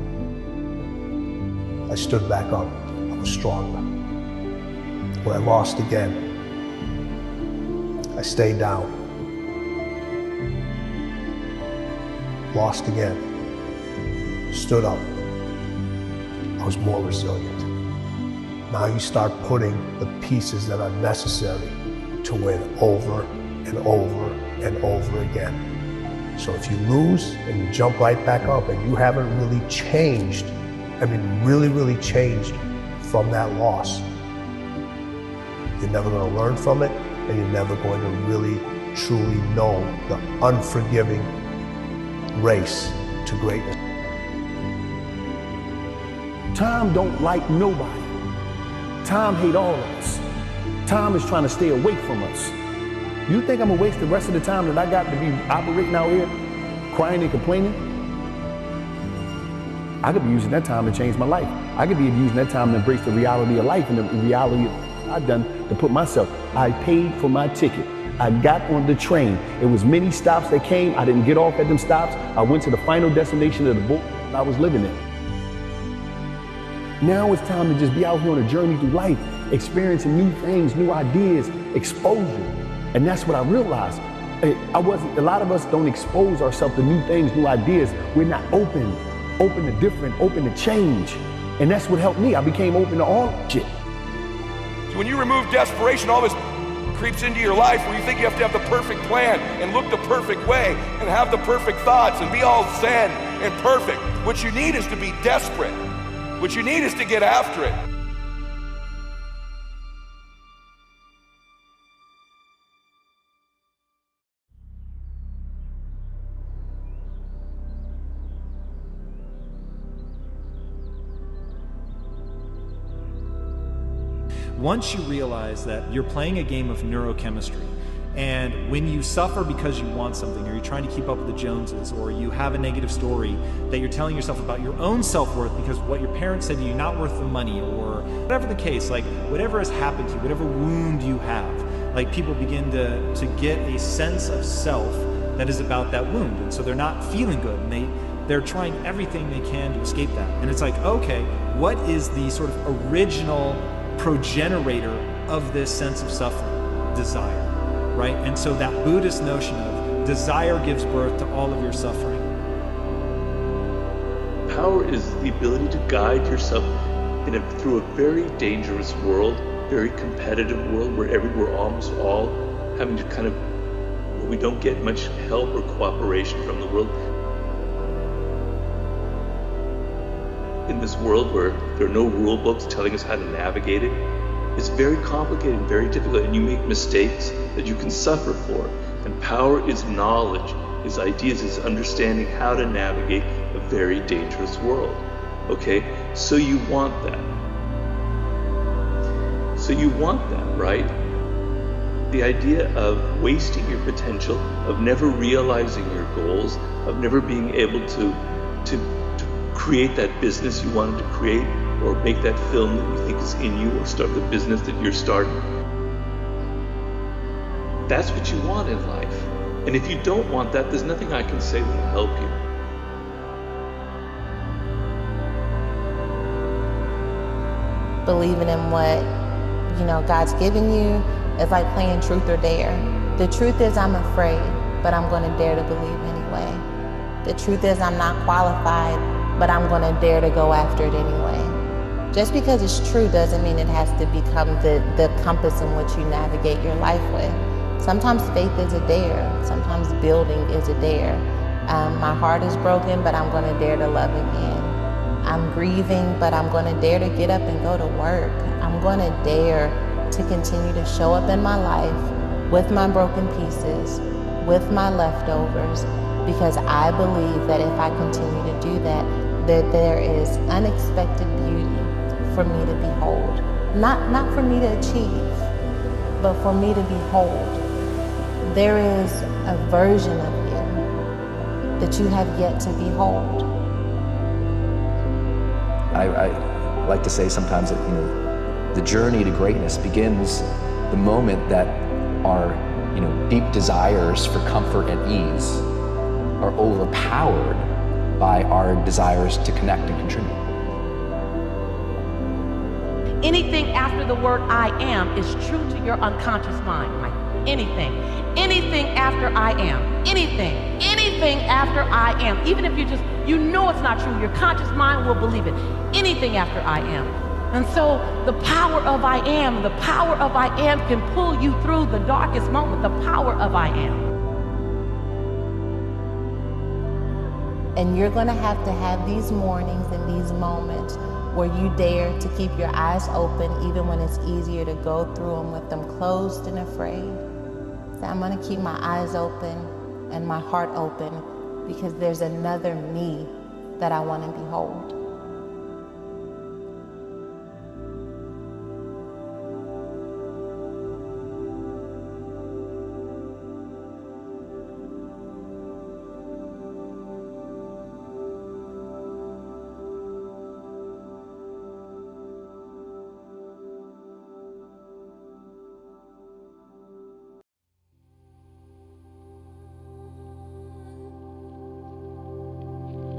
I stood back up. I was stronger. When I lost again, I stayed down. Lost again, stood up. I was more resilient. Now you start putting the pieces that are necessary to win over and over and over again. So if you lose and you jump right back up and you haven't really changed, really changed from that loss, you're never going to learn from it, and you're never going to really, truly know the unforgiving race to greatness. Time don't like nobody. Time hate all of us. Time is trying to stay away from us. You think I'm gonna waste the rest of the time that I got to be operating out here, crying and complaining? I could be using that time to change my life. I could be using that time to embrace the reality of life and the reality I've done to put myself. I paid for my ticket. I got on the train. It was many stops that came. I didn't get off at them stops. I went to the final destination of the boat I was living in. Now it's time to just be out here on a journey through life, experiencing new things, new ideas, exposure. And that's what I realized. A lot of us don't expose ourselves to new things, new ideas. We're not open to different, open to change. And that's what helped me. I became open to all shit. So when you remove desperation, all this creeps into your life where you think you have to have the perfect plan and look the perfect way and have the perfect thoughts and be all zen and perfect. What you need is to be desperate. What you need is to get after it. Once you realize that you're playing a game of neurochemistry, and when you suffer because you want something, or you're trying to keep up with the Joneses, or you have a negative story that you're telling yourself about your own self-worth because what your parents said to you, you're not worth the money, or whatever the case, like whatever has happened to you, whatever wound you have, like people begin to get a sense of self that is about that wound, and so they're not feeling good, and they're trying everything they can to escape that. And it's like, okay, what is the sort of original progenerator of this sense of suffering? Desire, right? And so that Buddhist notion of desire gives birth to all of your suffering. Power is the ability to guide yourself through a very dangerous world, very competitive world where we're almost all having to we don't get much help or cooperation from the world. In this world where there are no rule books telling us how to navigate it, it's very complicated and very difficult, and you make mistakes that you can suffer for. And power is knowledge, is ideas, is understanding how to navigate a very dangerous world. Okay? So you want that. Right? The idea of wasting your potential, of never realizing your goals, of never being able to create that business you wanted to create, or make that film that you think is in you, or start the business that you're starting. That's what you want in life. And if you don't want that, there's nothing I can say that will help you. Believing in what, God's given you is like playing truth or dare. The truth is I'm afraid, but I'm going to dare to believe anyway. The truth is I'm not qualified, but I'm going to dare to go after it anyway. Just because it's true doesn't mean it has to become the compass in which you navigate your life with. Sometimes faith is a dare. Sometimes building is a dare. My heart is broken, but I'm going to dare to love again. I'm grieving, but I'm going to dare to get up and go to work. I'm going to dare to continue to show up in my life with my broken pieces, with my leftovers, because I believe that if I continue to do that, that there is unexpected beauty for me to behold. Not for me to achieve, but for me to behold. There is a version of you that you have yet to behold. I like to say sometimes that, the journey to greatness begins the moment that our, deep desires for comfort and ease are overpowered by our desires to connect and contribute. Anything after the word I am is true to your unconscious mind. Like anything after I am, anything after I am, even if you know it's not true, your conscious mind will believe it. Anything after I am. And so the power of I am can pull you through the darkest moment, the power of I am. And you're going to have these mornings and these moments where you dare to keep your eyes open even when it's easier to go through them with them closed and afraid. So I'm going to keep my eyes open and my heart open because there's another me that I want to behold.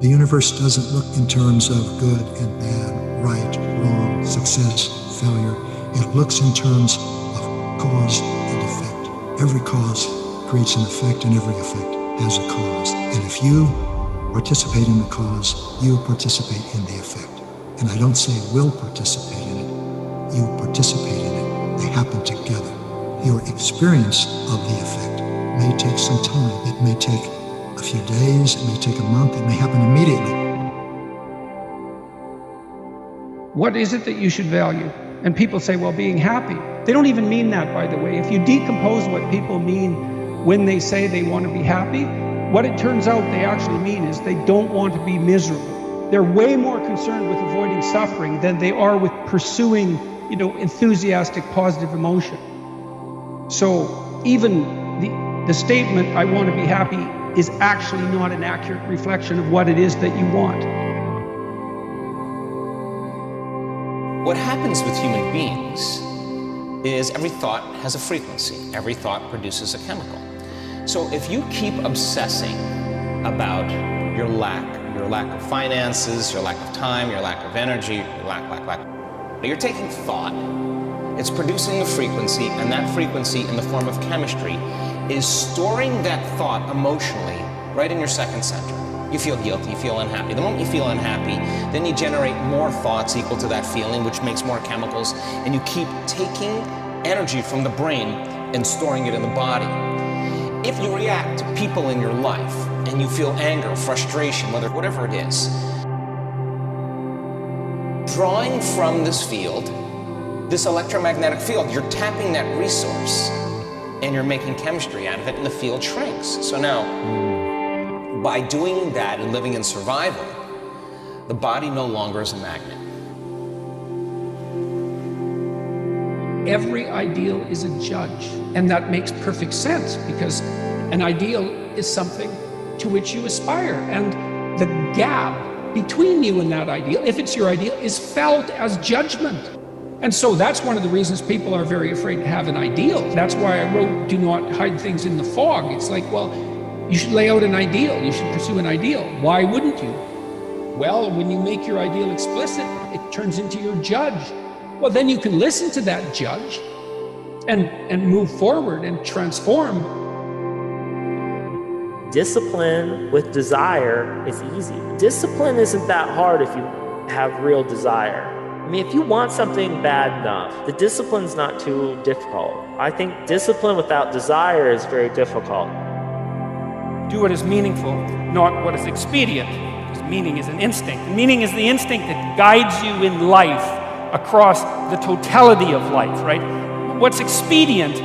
The universe doesn't look in terms of good and bad, right success, failure. It looks in terms of cause and effect. Every cause creates an effect, and every effect has a cause. And if you participate in the cause, you participate in the effect. And I don't say will participate in it, you participate in it. They happen together. Your experience of the effect may take some time. It may take a few days, it may take a month, it may happen immediately. What is it that you should value? And people say, well, being happy. They don't even mean that, by the way. If you decompose what people mean when they say they want to be happy, what it turns out they actually mean is they don't want to be miserable. They're way more concerned with avoiding suffering than they are with pursuing, enthusiastic, positive emotion. So even the statement, I want to be happy, is actually not an accurate reflection of what it is that you want. What happens with human beings is every thought has a frequency. Every thought produces a chemical. So if you keep obsessing about your lack of finances, your lack of time, your lack of energy, your lack, you're taking thought, it's producing a frequency, and that frequency in the form of chemistry is storing that thought emotionally right in your second center. You feel guilty, you feel unhappy. The moment you feel unhappy, then you generate more thoughts equal to that feeling, which makes more chemicals, and you keep taking energy from the brain and storing it in the body. If you react to people in your life and you feel anger, frustration, whatever it is, drawing from this field, this electromagnetic field, you're tapping that resource and you're making chemistry out of it, and the field shrinks. So now, by doing that and living in survival, the body no longer is a magnet. Every ideal is a judge, and that makes perfect sense because an ideal is something to which you aspire, and the gap between you and that ideal, if it's your ideal, is felt as judgment. And so that's one of the reasons people are very afraid to have an ideal. That's why I wrote, do not hide things in the fog. It's like, well, you should lay out an ideal. You should pursue an ideal. Why wouldn't you? Well, when you make your ideal explicit, it turns into your judge. Well, then you can listen to that judge and move forward and transform. Discipline with desire is easy. Discipline isn't that hard if you have real desire. I mean, if you want something bad enough, the discipline's not too difficult. I think discipline without desire is very difficult. Do what is meaningful, not what is expedient, because meaning is an instinct. And meaning is the instinct that guides you in life across the totality of life, right? What's expedient,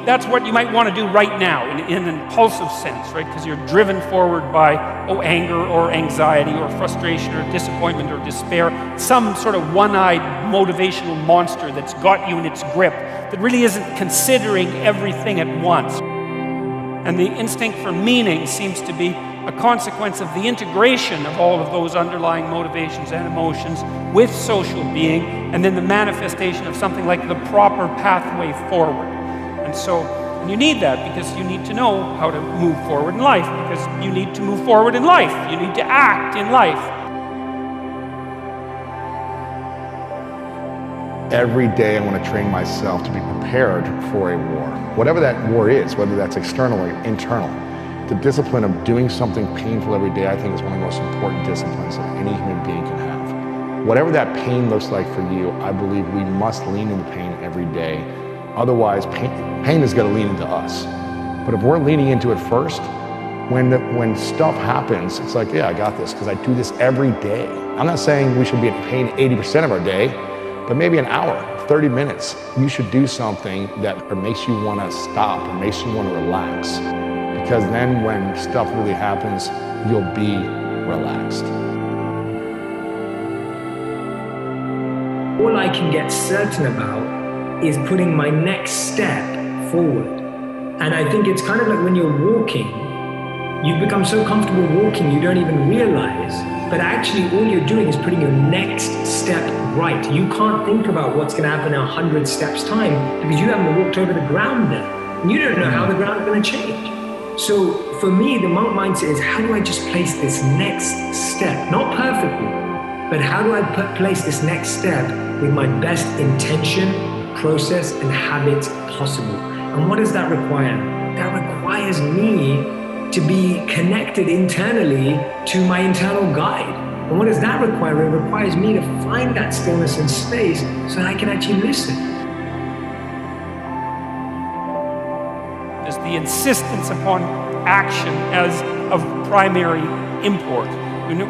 that's what you might want to do right now in an impulsive sense, right? Because you're driven forward by, anger or anxiety or frustration or disappointment or despair, some sort of one-eyed motivational monster that's got you in its grip that really isn't considering everything at once. And the instinct for meaning seems to be a consequence of the integration of all of those underlying motivations and emotions with social being, and then the manifestation of something like the proper pathway forward. And you need that because you need to know how to move forward in life, because you need to move forward in life. You need to act in life. Every day I want to train myself to be prepared for a war. Whatever that war is, whether that's external or internal. The discipline of doing something painful every day, I think, is one of the most important disciplines that any human being can have. Whatever that pain looks like for you, I believe we must lean into pain every day. Otherwise, pain is going to lean into us. But if we're leaning into it first, when stuff happens, it's like, yeah, I got this, because I do this every day. I'm not saying we should be in pain 80% of our day, but maybe an hour, 30 minutes, you should do something that makes you want to stop, or makes you want to relax. Because then when stuff really happens, you'll be relaxed. All I can get certain about is putting my next step forward. And I think it's kind of like when you're walking, you become so comfortable walking you don't even realize, but actually all you're doing is putting your next step right. You can't think about what's going to happen in 100 steps time because you haven't walked over the ground there. And you don't know how the ground is going to change. So for me, the monk mindset is, how do I just place this next step? Not perfectly, but how do I place this next step with my best intention, process, and habits possible? And what does that require? That requires me to be connected internally to my internal guide. And what does that require? It requires me to find that stillness and space so that I can actually listen. There's the insistence upon action as of primary import.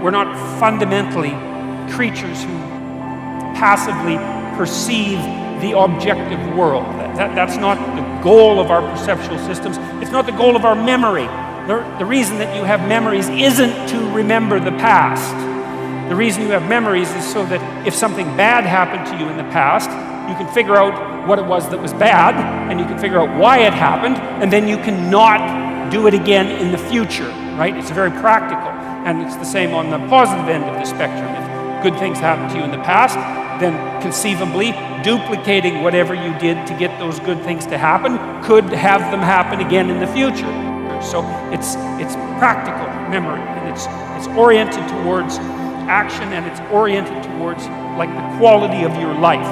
We're not fundamentally creatures who passively perceive the objective world. That's not the goal of our perceptual systems. It's not the goal of our memory. The reason that you have memories isn't to remember the past. The reason you have memories is so that if something bad happened to you in the past, you can figure out what it was that was bad, and you can figure out why it happened, and then you can not do it again in the future, right? It's very practical. And it's the same on the positive end of the spectrum. If good things happen to you in the past, then conceivably duplicating whatever you did to get those good things to happen could have them happen again in the future. So it's practical memory, and it's oriented towards action, and it's oriented towards like the quality of your life.